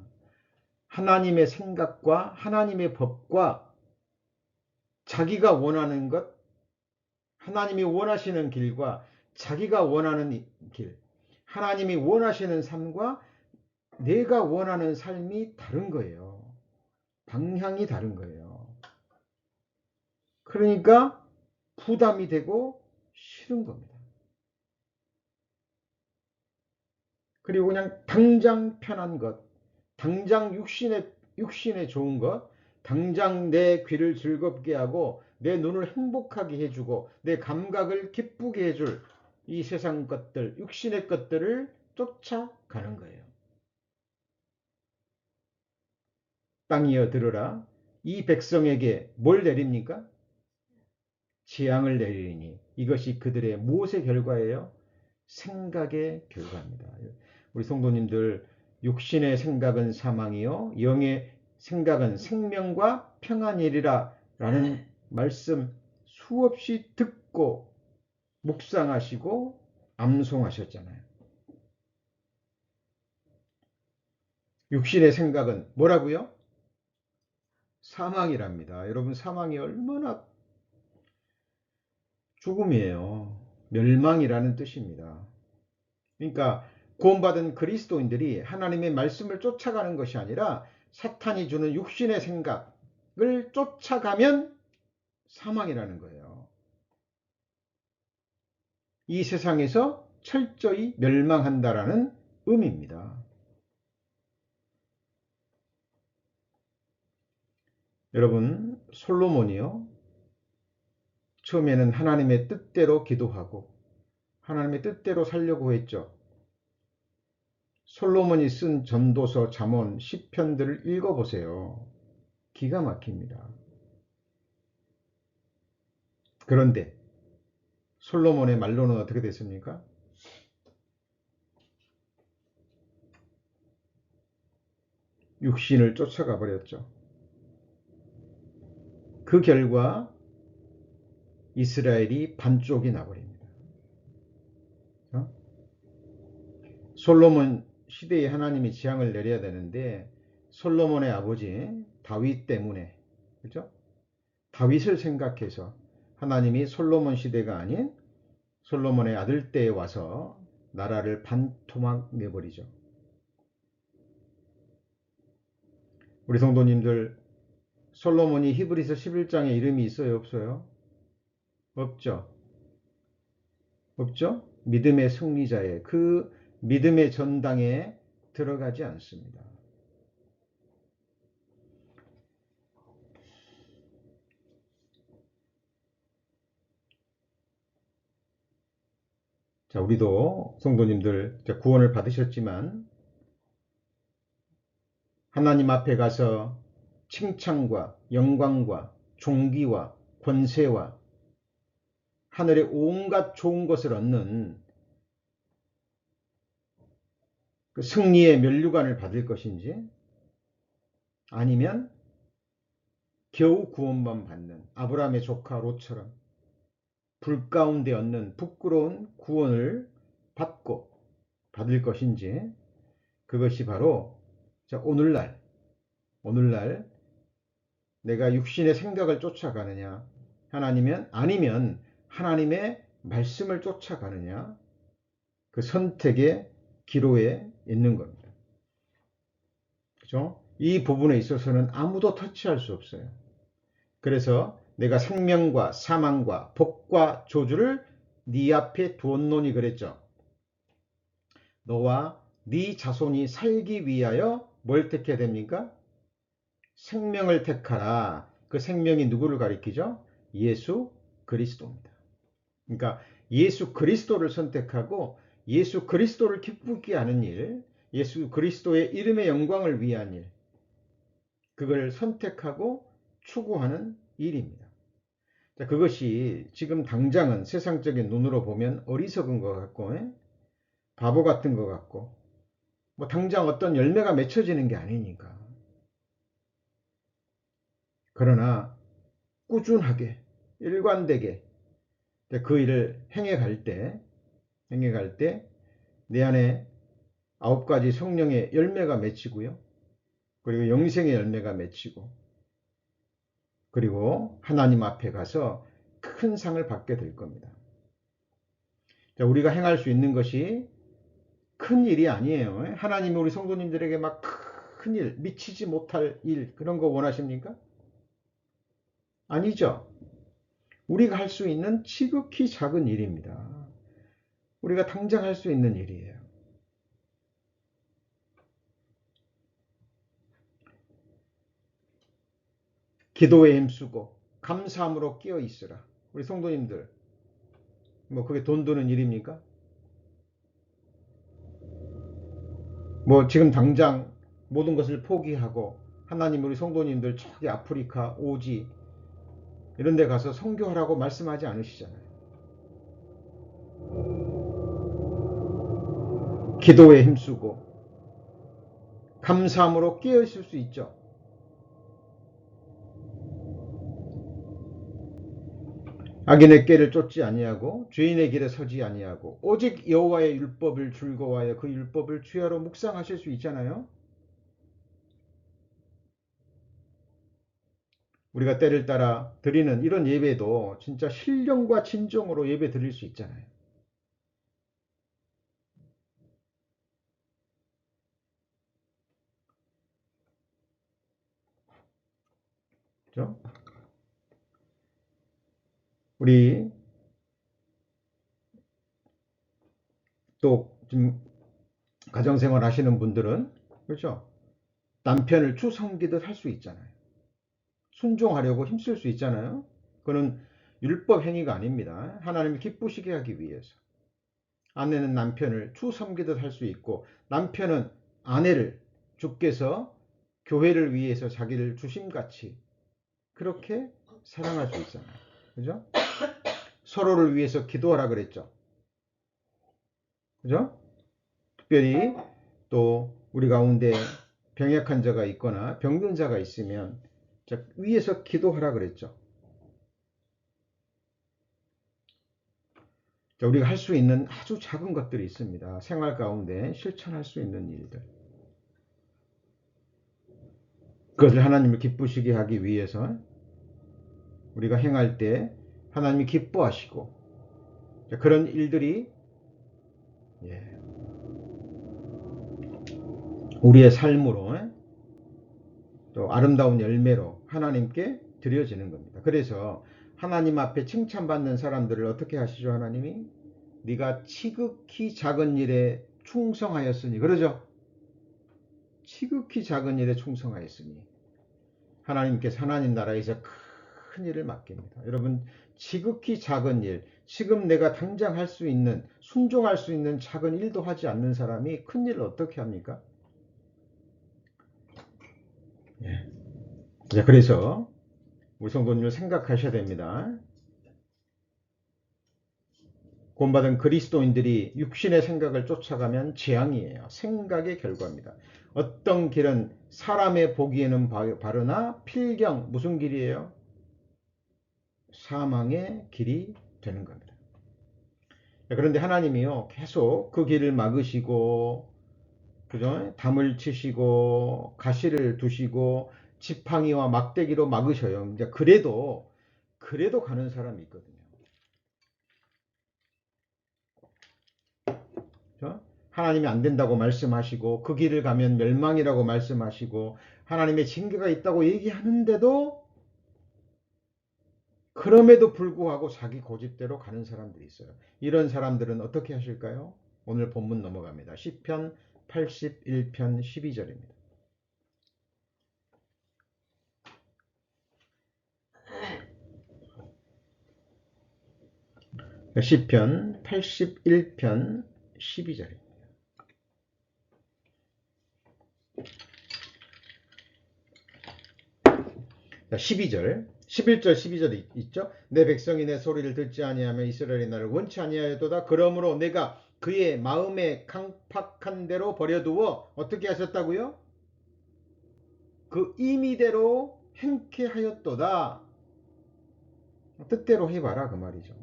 하나님의 생각과 하나님의 법과 자기가 원하는 것, 하나님이 원하시는 길과 자기가 원하는 길, 하나님이 원하시는 삶과 내가 원하는 삶이 다른 거예요. 방향이 다른 거예요. 그러니까 부담이 되고 싫은 겁니다. 그리고 그냥 당장 편한 것, 당장 육신에 좋은 것, 당장 내 귀를 즐겁게 하고 내 눈을 행복하게 해주고 내 감각을 기쁘게 해줄 이 세상 것들, 육신의 것들을 쫓아가는 거예요. 땅이여 들으라. 이 백성에게 뭘 내립니까? 재앙을 내리니 이것이 그들의 무엇의 결과예요? 생각의 결과입니다. 우리 성도님들 육신의 생각은 사망이요 영의 생각은 생명과 평안이리라 라는 말씀 수없이 듣고 묵상하시고 암송하셨잖아요. 육신의 생각은 뭐라고요? 사망이랍니다. 여러분 사망이 얼마나 죽음이에요. 멸망이라는 뜻입니다. 그러니까 구원받은 그리스도인들이 하나님의 말씀을 쫓아가는 것이 아니라 사탄이 주는 육신의 생각을 쫓아가면 사망이라는 거예요. 이 세상에서 철저히 멸망한다라는 의미입니다. 여러분, 솔로몬이요. 처음에는 하나님의 뜻대로 기도하고 하나님의 뜻대로 살려고 했죠. 솔로몬이 쓴 전도서, 잠언, 시편들을 읽어보세요. 기가 막힙니다. 그런데 솔로몬의 말로는 어떻게 됐습니까? 육신을 쫓아가 버렸죠. 그 결과 이스라엘이 반쪽이 나버립니다. 솔로몬 시대에 하나님이 재앙을 내려야 되는데 솔로몬의 아버지 다윗 때문에, 그죠? 다윗을 생각해서 하나님이 솔로몬 시대가 아닌 솔로몬의 아들 때에 와서 나라를 반토막 내버리죠. 우리 성도님들, 솔로몬이 히브리서 11장에 이름이 있어요, 없어요? 없죠. 없죠? 믿음의 승리자의 그 믿음의 전당에 들어가지 않습니다. 자, 우리도 성도님들 구원을 받으셨지만 하나님 앞에 가서 칭찬과 영광과 존귀와 권세와 하늘의 온갖 좋은 것을 얻는 그 승리의 면류관을 받을 것인지 아니면 겨우 구원만 받는 아브라함의 조카 롯처럼 불 가운데 얻는 부끄러운 구원을 받을 것인지 그것이 바로 오늘날 내가 육신의 생각을 쫓아가느냐 아니면 하나님의 말씀을 쫓아가느냐 그 선택의 기로에 있는 겁니다. 그죠? 이 부분에 있어서는 아무도 터치할 수 없어요. 그래서 내가 생명과 사망과 복과 저주를 네 앞에 두었노니 그랬죠. 너와 네 자손이 살기 위하여 뭘 택해야 됩니까? 생명을 택하라. 그 생명이 누구를 가리키죠? 예수 그리스도입니다. 그러니까 예수 그리스도를 선택하고 예수 그리스도를 기쁘게 하는 일, 예수 그리스도의 이름의 영광을 위한 일, 그걸 선택하고 추구하는 일입니다. 그것이 지금 당장은 세상적인 눈으로 보면 어리석은 것 같고, 바보 같은 것 같고, 뭐 당장 어떤 열매가 맺혀지는 게 아니니까. 그러나 꾸준하게, 일관되게 그 일을 행해 갈 때 내 안에 9가지 성령의 열매가 맺히고요. 그리고 영생의 열매가 맺히고, 그리고 하나님 앞에 가서 큰 상을 받게 될 겁니다. 자, 우리가 행할 수 있는 것이 큰 일이 아니에요. 하나님이 우리 성도님들에게 막 큰 일, 미치지 못할 일, 그런 거 원하십니까? 아니죠. 우리가 할 수 있는 지극히 작은 일입니다. 우리가 당장 할 수 있는 일이에요. 기도에 힘쓰고 감사함으로 끼어 있으라. 우리 성도님들, 뭐 그게 돈 드는 일입니까? 뭐 지금 당장 모든 것을 포기하고 하나님 우리 성도님들 저기 아프리카 오지 이런 데 가서 선교하라고 말씀하지 않으시잖아요. 기도에 힘쓰고 감사함으로 끼어 있을 수 있죠. 악인의 꾀를 쫓지 아니하고 죄인의 길에 서지 아니하고 오직 여호와의 율법을 즐거워하여 그 율법을 주야로 묵상하실 수 있잖아요. 우리가 때를 따라 드리는 이런 예배도 진짜 신령과 진정으로 예배 드릴 수 있잖아요. 그렇죠? 우리 또 지금 가정생활 하시는 분들은 그렇죠? 남편을 추섬기듯 할 수 있잖아요. 순종하려고 힘쓸 수 있잖아요. 그거는 율법 행위가 아닙니다. 하나님을 기쁘시게 하기 위해서. 아내는 남편을 추섬기듯 할 수 있고 남편은 아내를 주께서 교회를 위해서 자기를 주심같이 그렇게 사랑할 수 있잖아요. 그죠? 서로를 위해서 기도하라 그랬죠. 그죠? 특별히 또 우리 가운데 병약한 자가 있거나 병든 자가 있으면 위에서 기도하라 그랬죠. 우리가 할 수 있는 아주 작은 것들이 있습니다. 생활 가운데 실천할 수 있는 일들. 그것을 하나님을 기쁘시게 하기 위해서 우리가 행할 때 하나님이 기뻐하시고 그런 일들이 우리의 삶으로 또 아름다운 열매로 하나님께 드려지는 겁니다. 그래서 하나님 앞에 칭찬받는 사람들을 어떻게 하시죠? 하나님이 네가 지극히 작은 일에 충성하였으니 그러죠? 지극히 작은 일에 충성하였으니 하나님께서 하나님 나라에서 큰 일을 맡깁니다. 여러분 지극히 작은 일, 지금 내가 당장 할 수 있는 순종할 수 있는 작은 일도 하지 않는 사람이 큰 일을 어떻게 합니까? 그래서 우리 성도님을 생각하셔야 됩니다. 구원받은 그리스도인들이 육신의 생각을 쫓아가면 재앙이에요. 생각의 결과입니다. 어떤 길은 사람의 보기에는 바르나 필경 무슨 길이에요? 사망의 길이 되는 겁니다. 그런데 하나님이요 계속 그 길을 막으시고 그죠? 담을 치시고 가시를 두시고 지팡이와 막대기로 막으셔요. 그래도 가는 사람이 있거든요. 그렇죠? 하나님이 안 된다고 말씀하시고 그 길을 가면 멸망이라고 말씀하시고 하나님의 징계가 있다고 얘기하는데도 그럼에도 불구하고 자기 고집대로 가는 사람들이 있어요. 이런 사람들은 어떻게 하실까요? 오늘 본문 넘어갑니다. 시편 81편 12절입니다. 시편 81편 12절입니다. 12절 11절 12절 있죠. 내 백성이 내 소리를 듣지 아니하며 이스라엘이 나를 원치 아니하였도다. 그러므로 내가 그의 마음에 강팍한 대로 버려두어 어떻게 하셨다고요? 그 임의대로 행케 하였도다. 뜻대로 해봐라 그 말이죠.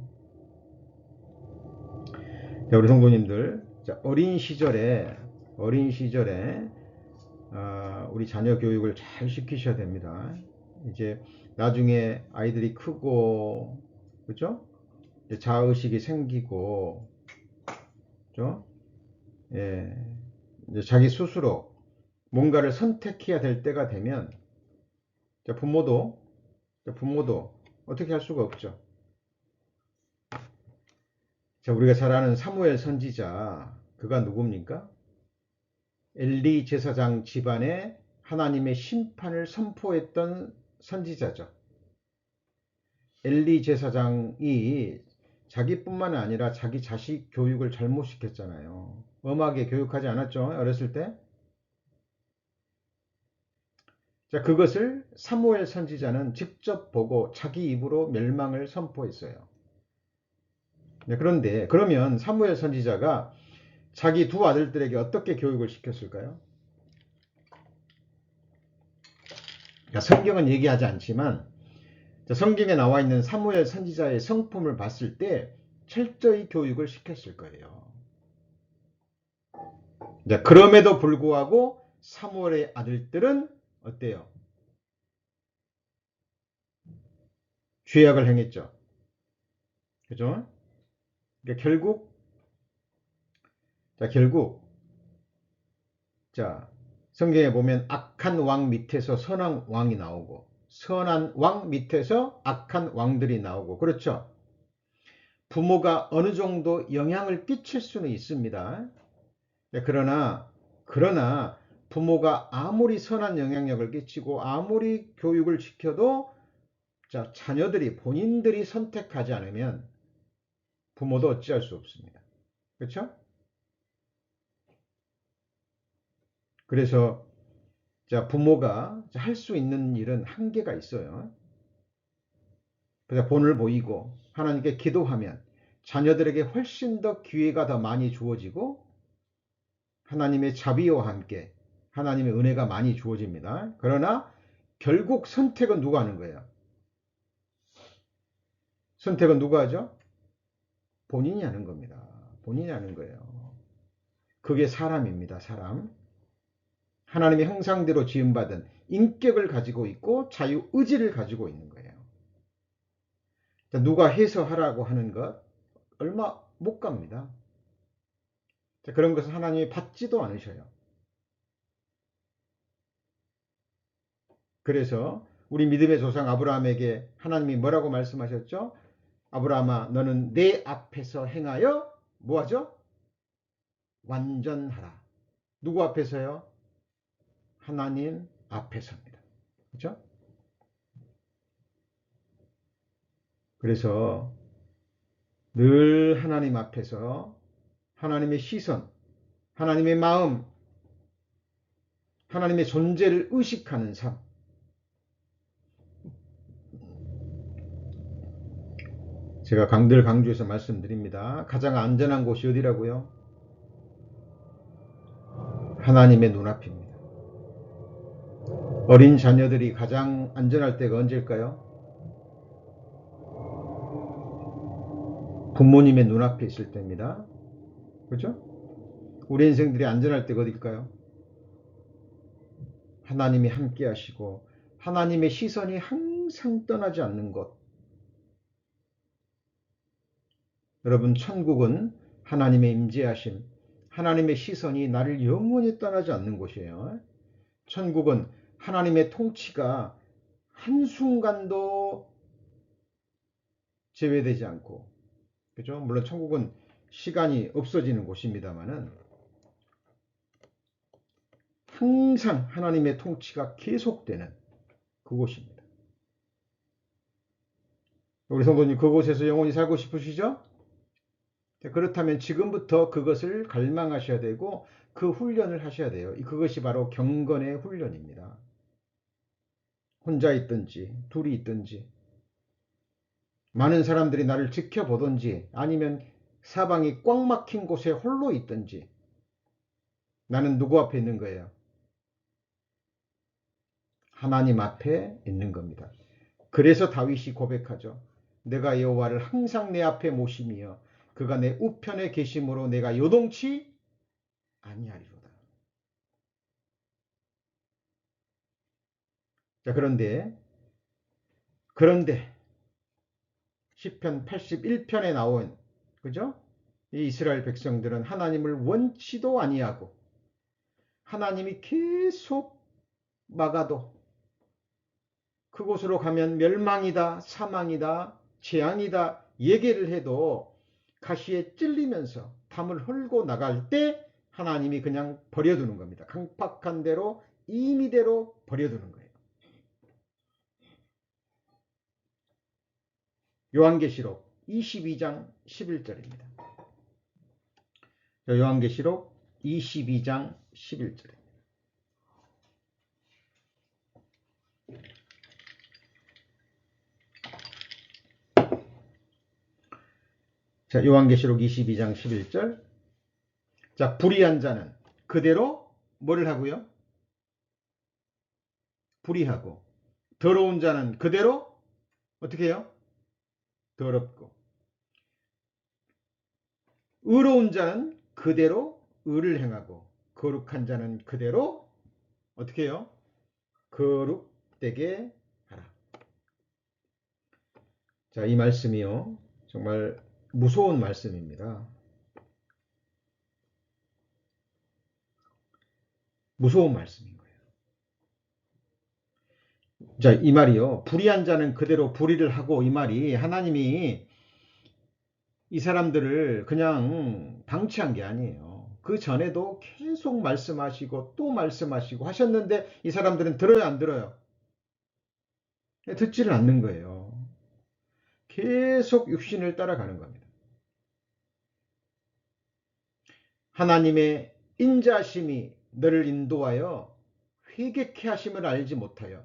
자, 우리 성도님들, 자, 어린 시절에 우리 자녀 교육을 잘 시키셔야 됩니다. 이제 나중에 아이들이 크고, 그죠? 자의식이 생기고, 그죠? 예, 이제 자기 스스로 뭔가를 선택해야 될 때가 되면, 부모도 어떻게 할 수가 없죠. 자, 우리가 잘 아는 사무엘 선지자, 그가 누굽니까? 엘리 제사장 집안에 하나님의 심판을 선포했던 선지자죠. 엘리 제사장이 자기뿐만 아니라 자기 자식 교육을 잘못 시켰잖아요. 엄하게 교육하지 않았죠? 어렸을 때. 자, 그것을 사무엘 선지자는 직접 보고 자기 입으로 멸망을 선포했어요. 네, 그런데 그러면 사무엘 선지자가 자기 두 아들들에게 어떻게 교육을 시켰을까요? 그러니까 성경은 얘기하지 않지만 성경에 나와 있는 사무엘 선지자의 성품을 봤을 때 철저히 교육을 시켰을 거예요. 그럼에도 불구하고 사무엘의 아들들은 어때요? 죄악을 행했죠. 그죠? 그러니까 결국 성경에 보면 악한 왕 밑에서 선한 왕이 나오고 선한 왕 밑에서 악한 왕들이 나오고 그렇죠? 부모가 어느 정도 영향을 끼칠 수는 있습니다. 그러나 부모가 아무리 선한 영향력을 끼치고 아무리 교육을 시켜도 자녀들이 본인들이 선택하지 않으면 부모도 어찌할 수 없습니다. 그렇죠? 그래서 부모가 할 수 있는 일은 한계가 있어요. 그래서 본을 보이고 하나님께 기도하면 자녀들에게 훨씬 더 기회가 더 많이 주어지고 하나님의 자비와 함께 하나님의 은혜가 많이 주어집니다. 그러나 결국 선택은 누가 하는 거예요? 선택은 누가 하죠? 본인이 하는 겁니다. 본인이 하는 거예요. 그게 사람입니다. 사람. 하나님의 형상대로 지음받은 인격을 가지고 있고 자유의지를 가지고 있는 거예요. 누가 해서 하라고 하는 것 얼마 못 갑니다. 그런 것은 하나님이 받지도 않으셔요. 그래서 우리 믿음의 조상 아브라함에게 하나님이 뭐라고 말씀하셨죠? 아브라함아 너는 내 앞에서 행하여 뭐하죠? 완전하라. 누구 앞에서요? 하나님 앞에서입니다. 그렇죠? 그래서 늘 하나님 앞에서 하나님의 시선, 하나님의 마음, 하나님의 존재를 의식하는 삶. 제가 강조해서 말씀드립니다. 가장 안전한 곳이 어디라고요? 하나님의 눈앞입니다. 어린 자녀들이 가장 안전할 때가 언제일까요? 부모님의 눈앞에 있을 때입니다. 그렇죠? 우리 인생들이 안전할 때가 어딜까요? 하나님이 함께 하시고 하나님의 시선이 항상 떠나지 않는 곳. 여러분 천국은 하나님의 임재하심, 하나님의 시선이 나를 영원히 떠나지 않는 곳이에요. 천국은 하나님의 통치가 한순간도 제외되지 않고, 그죠? 물론 천국은 시간이 없어지는 곳입니다만은 항상 하나님의 통치가 계속되는 그곳입니다. 우리 성도님 그곳에서 영원히 살고 싶으시죠? 그렇다면 지금부터 그것을 갈망하셔야 되고 그 훈련을 하셔야 돼요. 그것이 바로 경건의 훈련입니다. 혼자 있든지 둘이 있든지 많은 사람들이 나를 지켜보든지 아니면 사방이 꽉 막힌 곳에 홀로 있든지 나는 누구 앞에 있는 거예요? 하나님 앞에 있는 겁니다. 그래서 다윗이 고백하죠. 내가 여호와를 항상 내 앞에 모심이여 그가 내 우편에 계심으로 내가 요동치 아니하리로다. 자, 그런데 시편 81편에 나온 그죠? 이 이스라엘 백성들은 하나님을 원치도 아니하고 하나님이 계속 막아도 그곳으로 가면 멸망이다, 사망이다, 재앙이다 얘기를 해도 가시에 찔리면서 담을 흘고 나갈 때 하나님이 그냥 버려두는 겁니다. 강팍한 대로 임의대로 버려두는 거예요. 요한계시록 22장 11절입니다. 요한계시록 22장 11절. 자, 요한계시록 22장 11절. 자, 불의한 자는 그대로 뭐를 하고요? 불의하고 더러운 자는 그대로 어떻게 해요? 더럽고 의로운 자는 그대로 의를 행하고 거룩한 자는 그대로 어떻게 해요? 거룩되게 하라. 자, 이 말씀이요. 정말 무서운 말씀입니다. 무서운 말씀인 거예요. 자, 이 말이요. 불의한 자는 그대로 불의를 하고 이 말이 하나님이 이 사람들을 그냥 방치한 게 아니에요. 그 전에도 계속 말씀하시고 또 말씀하시고 하셨는데 이 사람들은 들어요, 안 들어요? 듣지를 않는 거예요. 계속 육신을 따라가는 겁니다. 하나님의 인자심이 너를 인도하여 회개케 하심을 알지 못하여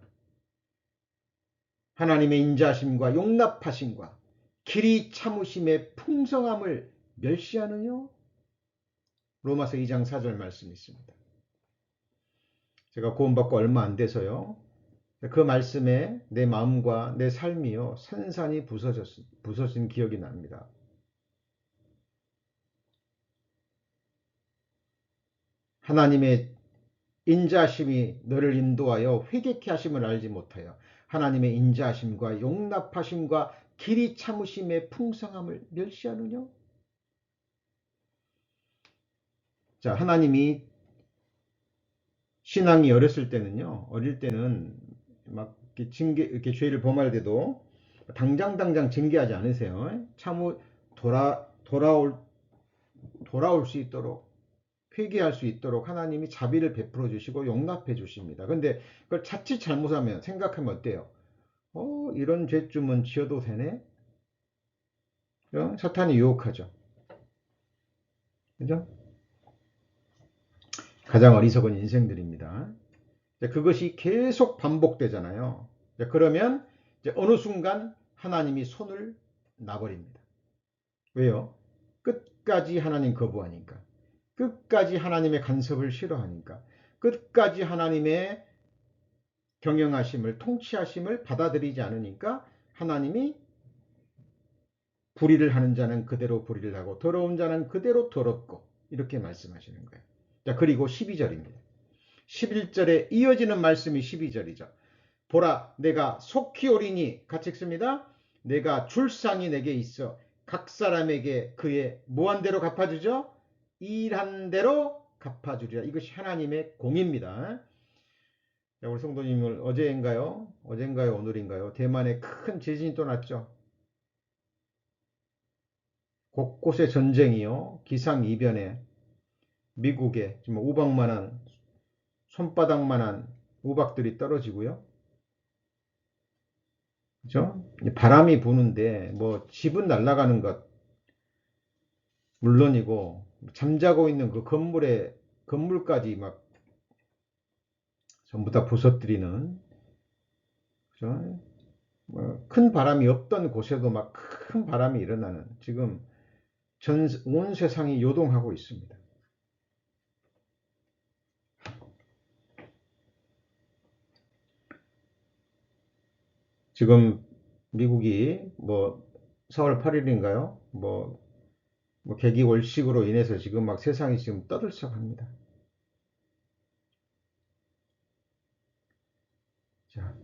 하나님의 인자심과 용납하심과 길이 참으심의 풍성함을 멸시하느뇨? 로마서 2장 4절 말씀이 있습니다. 제가 구원받고 얼마 안 돼서요. 그 말씀에 내 마음과 내 삶이요 산산이 부서진 기억이 납니다. 하나님의 인자하심이 너를 인도하여 회개케 하심을 알지 못하여 하나님의 인자하심과 용납하심과 길이 참으심의 풍성함을 멸시하느뇨? 자, 하나님이 신앙이 어렸을 때는요, 어릴 때는 막 이렇게 죄를 범할 때도 당장 징계하지 않으세요. 참으 돌아올 수 있도록 회개할 수 있도록 하나님이 자비를 베풀어 주시고 용납해 주십니다. 근데 그걸 자칫 잘못하면 생각하면 어때요? 이런 죄쯤은 지어도 되네? 사탄이 유혹하죠. 그죠? 가장 어리석은 인생들입니다. 그것이 계속 반복되잖아요. 그러면 어느 순간 하나님이 손을 놔버립니다. 왜요? 끝까지 하나님 거부하니까. 끝까지 하나님의 간섭을 싫어하니까. 끝까지 하나님의 경영하심을, 통치하심을 받아들이지 않으니까 하나님이 불의를 하는 자는 그대로 불의를 하고 더러운 자는 그대로 더럽고 이렇게 말씀하시는 거예요. 자, 그리고 12절입니다. 11절에 이어지는 말씀이 12절이죠. 보라, 내가 속히 오리니 같이 읽습니다. 내가 줄상이 내게 있어 각 사람에게 그의 뭐한 대로 갚아주죠? 일한 대로 갚아주리라. 이것이 하나님의 공입니다. 자, 우리 성도님들 어제인가요? 오늘인가요? 대만에 큰 지진이 또 났죠. 곳곳에 전쟁이요. 기상이변에 미국에 지금 우박만한 손바닥만한 우박들이 떨어지고요. 그죠? 바람이 부는데 뭐 집은 날아가는 것 물론이고 잠자고 있는 그 건물까지 막 전부 다 부서뜨리는 그죠? 큰 바람이 없던 곳에도 막 큰 바람이 일어나는 지금 온 세상이 요동하고 있습니다. 지금 미국이 4월 8일인가요? 개기월식으로 인해서 지금 막 세상이 지금 떠들썩합니다. 자,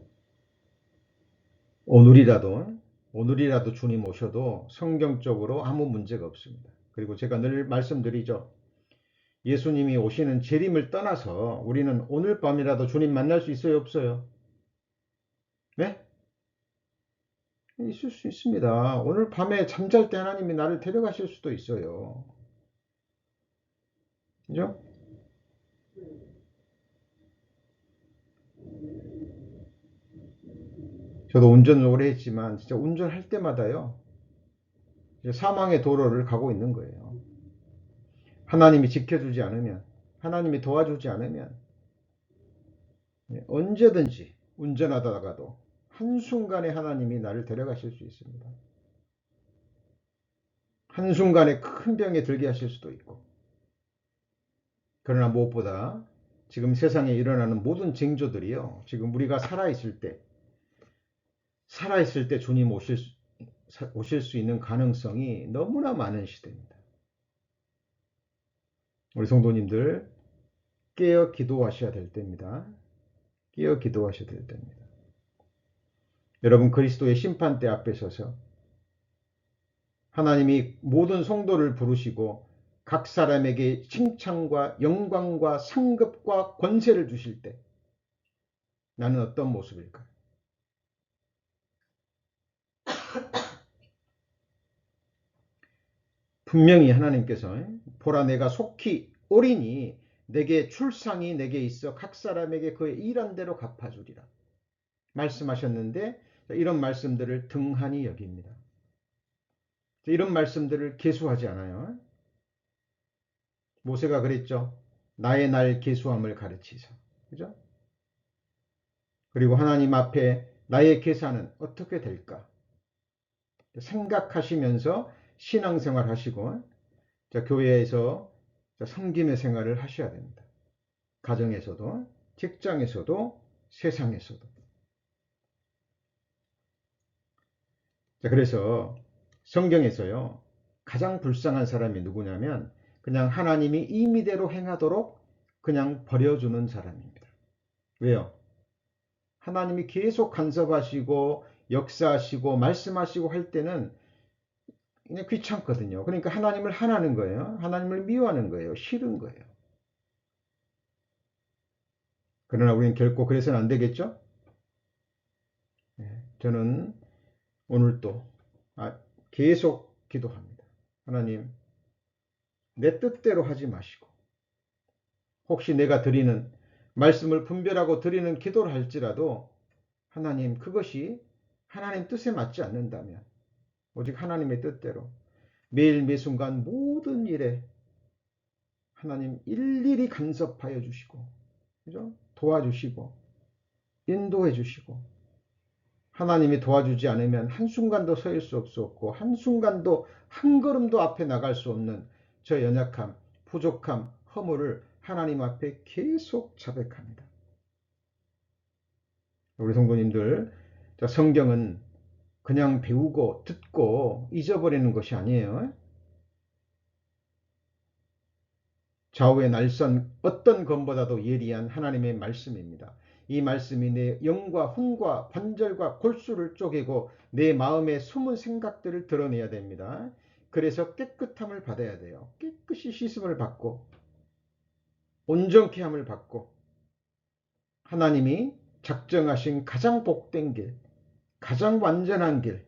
오늘이라도 주님 오셔도 성경적으로 아무 문제가 없습니다. 그리고 제가 늘 말씀드리죠. 예수님이 오시는 재림을 떠나서 우리는 오늘 밤이라도 주님 만날 수 있어요, 없어요? 네? 있을 수 있습니다. 오늘 밤에 잠잘 때 하나님이 나를 데려가실 수도 있어요. 그죠? 저도 운전을 오래 했지만 진짜 운전할 때마다요. 사망의 도로를 가고 있는 거예요. 하나님이 지켜주지 않으면, 하나님이 도와주지 않으면 언제든지 운전하다가도 한순간에 하나님이 나를 데려가실 수 있습니다. 한순간에 큰 병에 들게 하실 수도 있고. 그러나 무엇보다 지금 세상에 일어나는 모든 징조들이요. 지금 우리가 살아있을 때 주님 오실 수 있는 가능성이 너무나 많은 시대입니다. 우리 성도님들 깨어 기도하셔야 될 때입니다. 깨어 기도하셔야 될 때입니다. 여러분 그리스도의 심판대 앞에 서서 하나님이 모든 성도를 부르시고 각 사람에게 칭찬과 영광과 상급과 권세를 주실 때 나는 어떤 모습일까? 분명히 하나님께서 보라 내가 속히 오리니 내게 출상이 내게 있어 각 사람에게 그의 일한 대로 갚아주리라 말씀하셨는데 이런 말씀들을 등한히 여깁니다. 이런 말씀들을 계수하지 않아요. 모세가 그랬죠. 나의 날 계수함을 가르치사. 그죠? 그리고 하나님 앞에 나의 계산은 어떻게 될까? 생각하시면서 신앙생활 하시고 교회에서 섬김의 생활을 하셔야 됩니다. 가정에서도 직장에서도 세상에서도. 그래서 성경에서요. 가장 불쌍한 사람이 누구냐면 그냥 하나님이 임의대로 행하도록 그냥 버려주는 사람입니다. 왜요? 하나님이 계속 간섭하시고 역사하시고 말씀하시고 할 때는 그냥 귀찮거든요. 그러니까 하나님을 하나는 거예요. 하나님을 미워하는 거예요. 싫은 거예요. 그러나 우리는 결코 그래서는 안 되겠죠? 저는 오늘 또 계속 기도합니다. 하나님, 내 뜻대로 하지 마시고 혹시 내가 드리는 말씀을 분별하고 드리는 기도를 할지라도 하나님 그것이 하나님 뜻에 맞지 않는다면 오직 하나님의 뜻대로 매일 매순간 모든 일에 하나님 일일이 간섭하여 주시고 그죠? 도와주시고 인도해 주시고 하나님이 도와주지 않으면 한순간도 서 수 없었고 한순간도 한 걸음도 앞에 나갈 수 없는 저 연약함, 부족함, 허물을 하나님 앞에 계속 자백합니다. 우리 성도님들 성경은 그냥 배우고 듣고 잊어버리는 것이 아니에요. 좌우의 날선 어떤 검보다도 예리한 하나님의 말씀입니다. 이 말씀이 내 영과 혼과 관절과 골수를 쪼개고 내 마음의 숨은 생각들을 드러내야 됩니다. 그래서 깨끗함을 받아야 돼요. 깨끗이 씻음을 받고 온전케 함을 받고 하나님이 작정하신 가장 복된 길, 가장 완전한 길,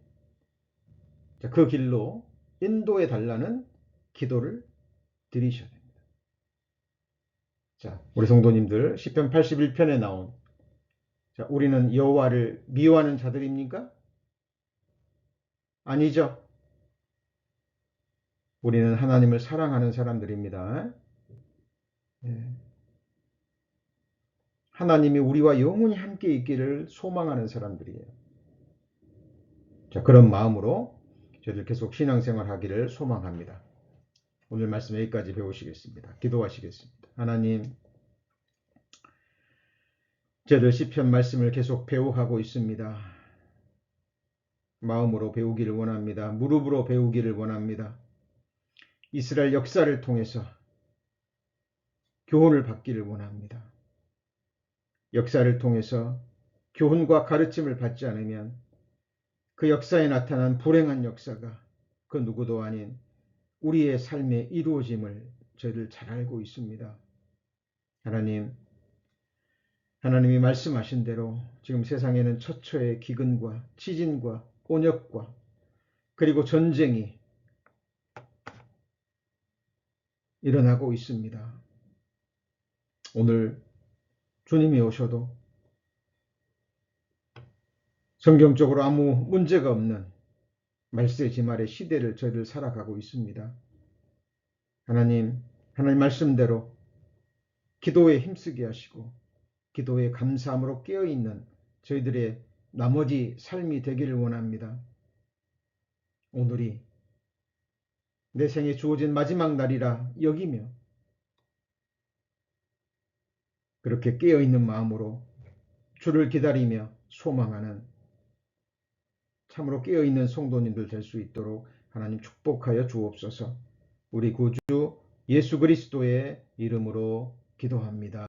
그 길로 인도해 달라는 기도를 드리셔야 됩니다. 자, 우리 성도님들 시편 81편에 나온 자, 우리는 여호와를 미워하는 자들입니까? 아니죠. 우리는 하나님을 사랑하는 사람들입니다. 하나님이 우리와 영원히 함께 있기를 소망하는 사람들이에요. 자, 그런 마음으로 저희들 계속 신앙생활 하기를 소망합니다. 오늘 말씀 여기까지 배우시겠습니다. 기도하시겠습니다. 하나님, 저희들 시편 말씀을 계속 배워가고 있습니다. 마음으로 배우기를 원합니다. 무릎으로 배우기를 원합니다. 이스라엘 역사를 통해서 교훈을 받기를 원합니다. 역사를 통해서 교훈과 가르침을 받지 않으면 그 역사에 나타난 불행한 역사가 그 누구도 아닌 우리의 삶에 이루어짐을 저희들 잘 알고 있습니다. 하나님, 하나님이 말씀하신 대로 지금 세상에는 처처의 기근과 지진과 온역과 그리고 전쟁이 일어나고 있습니다. 오늘 주님이 오셔도 성경적으로 아무 문제가 없는 말세지말의 시대를 저희들 살아가고 있습니다. 하나님 말씀대로 기도에 힘쓰게 하시고 기도에 감사함으로 깨어있는 저희들의 나머지 삶이 되기를 원합니다. 오늘이 내 생에 주어진 마지막 날이라 여기며 그렇게 깨어있는 마음으로 주를 기다리며 소망하는 참으로 깨어있는 성도님들 될 수 있도록 하나님 축복하여 주옵소서. 우리 구주 예수 그리스도의 이름으로 기도합니다.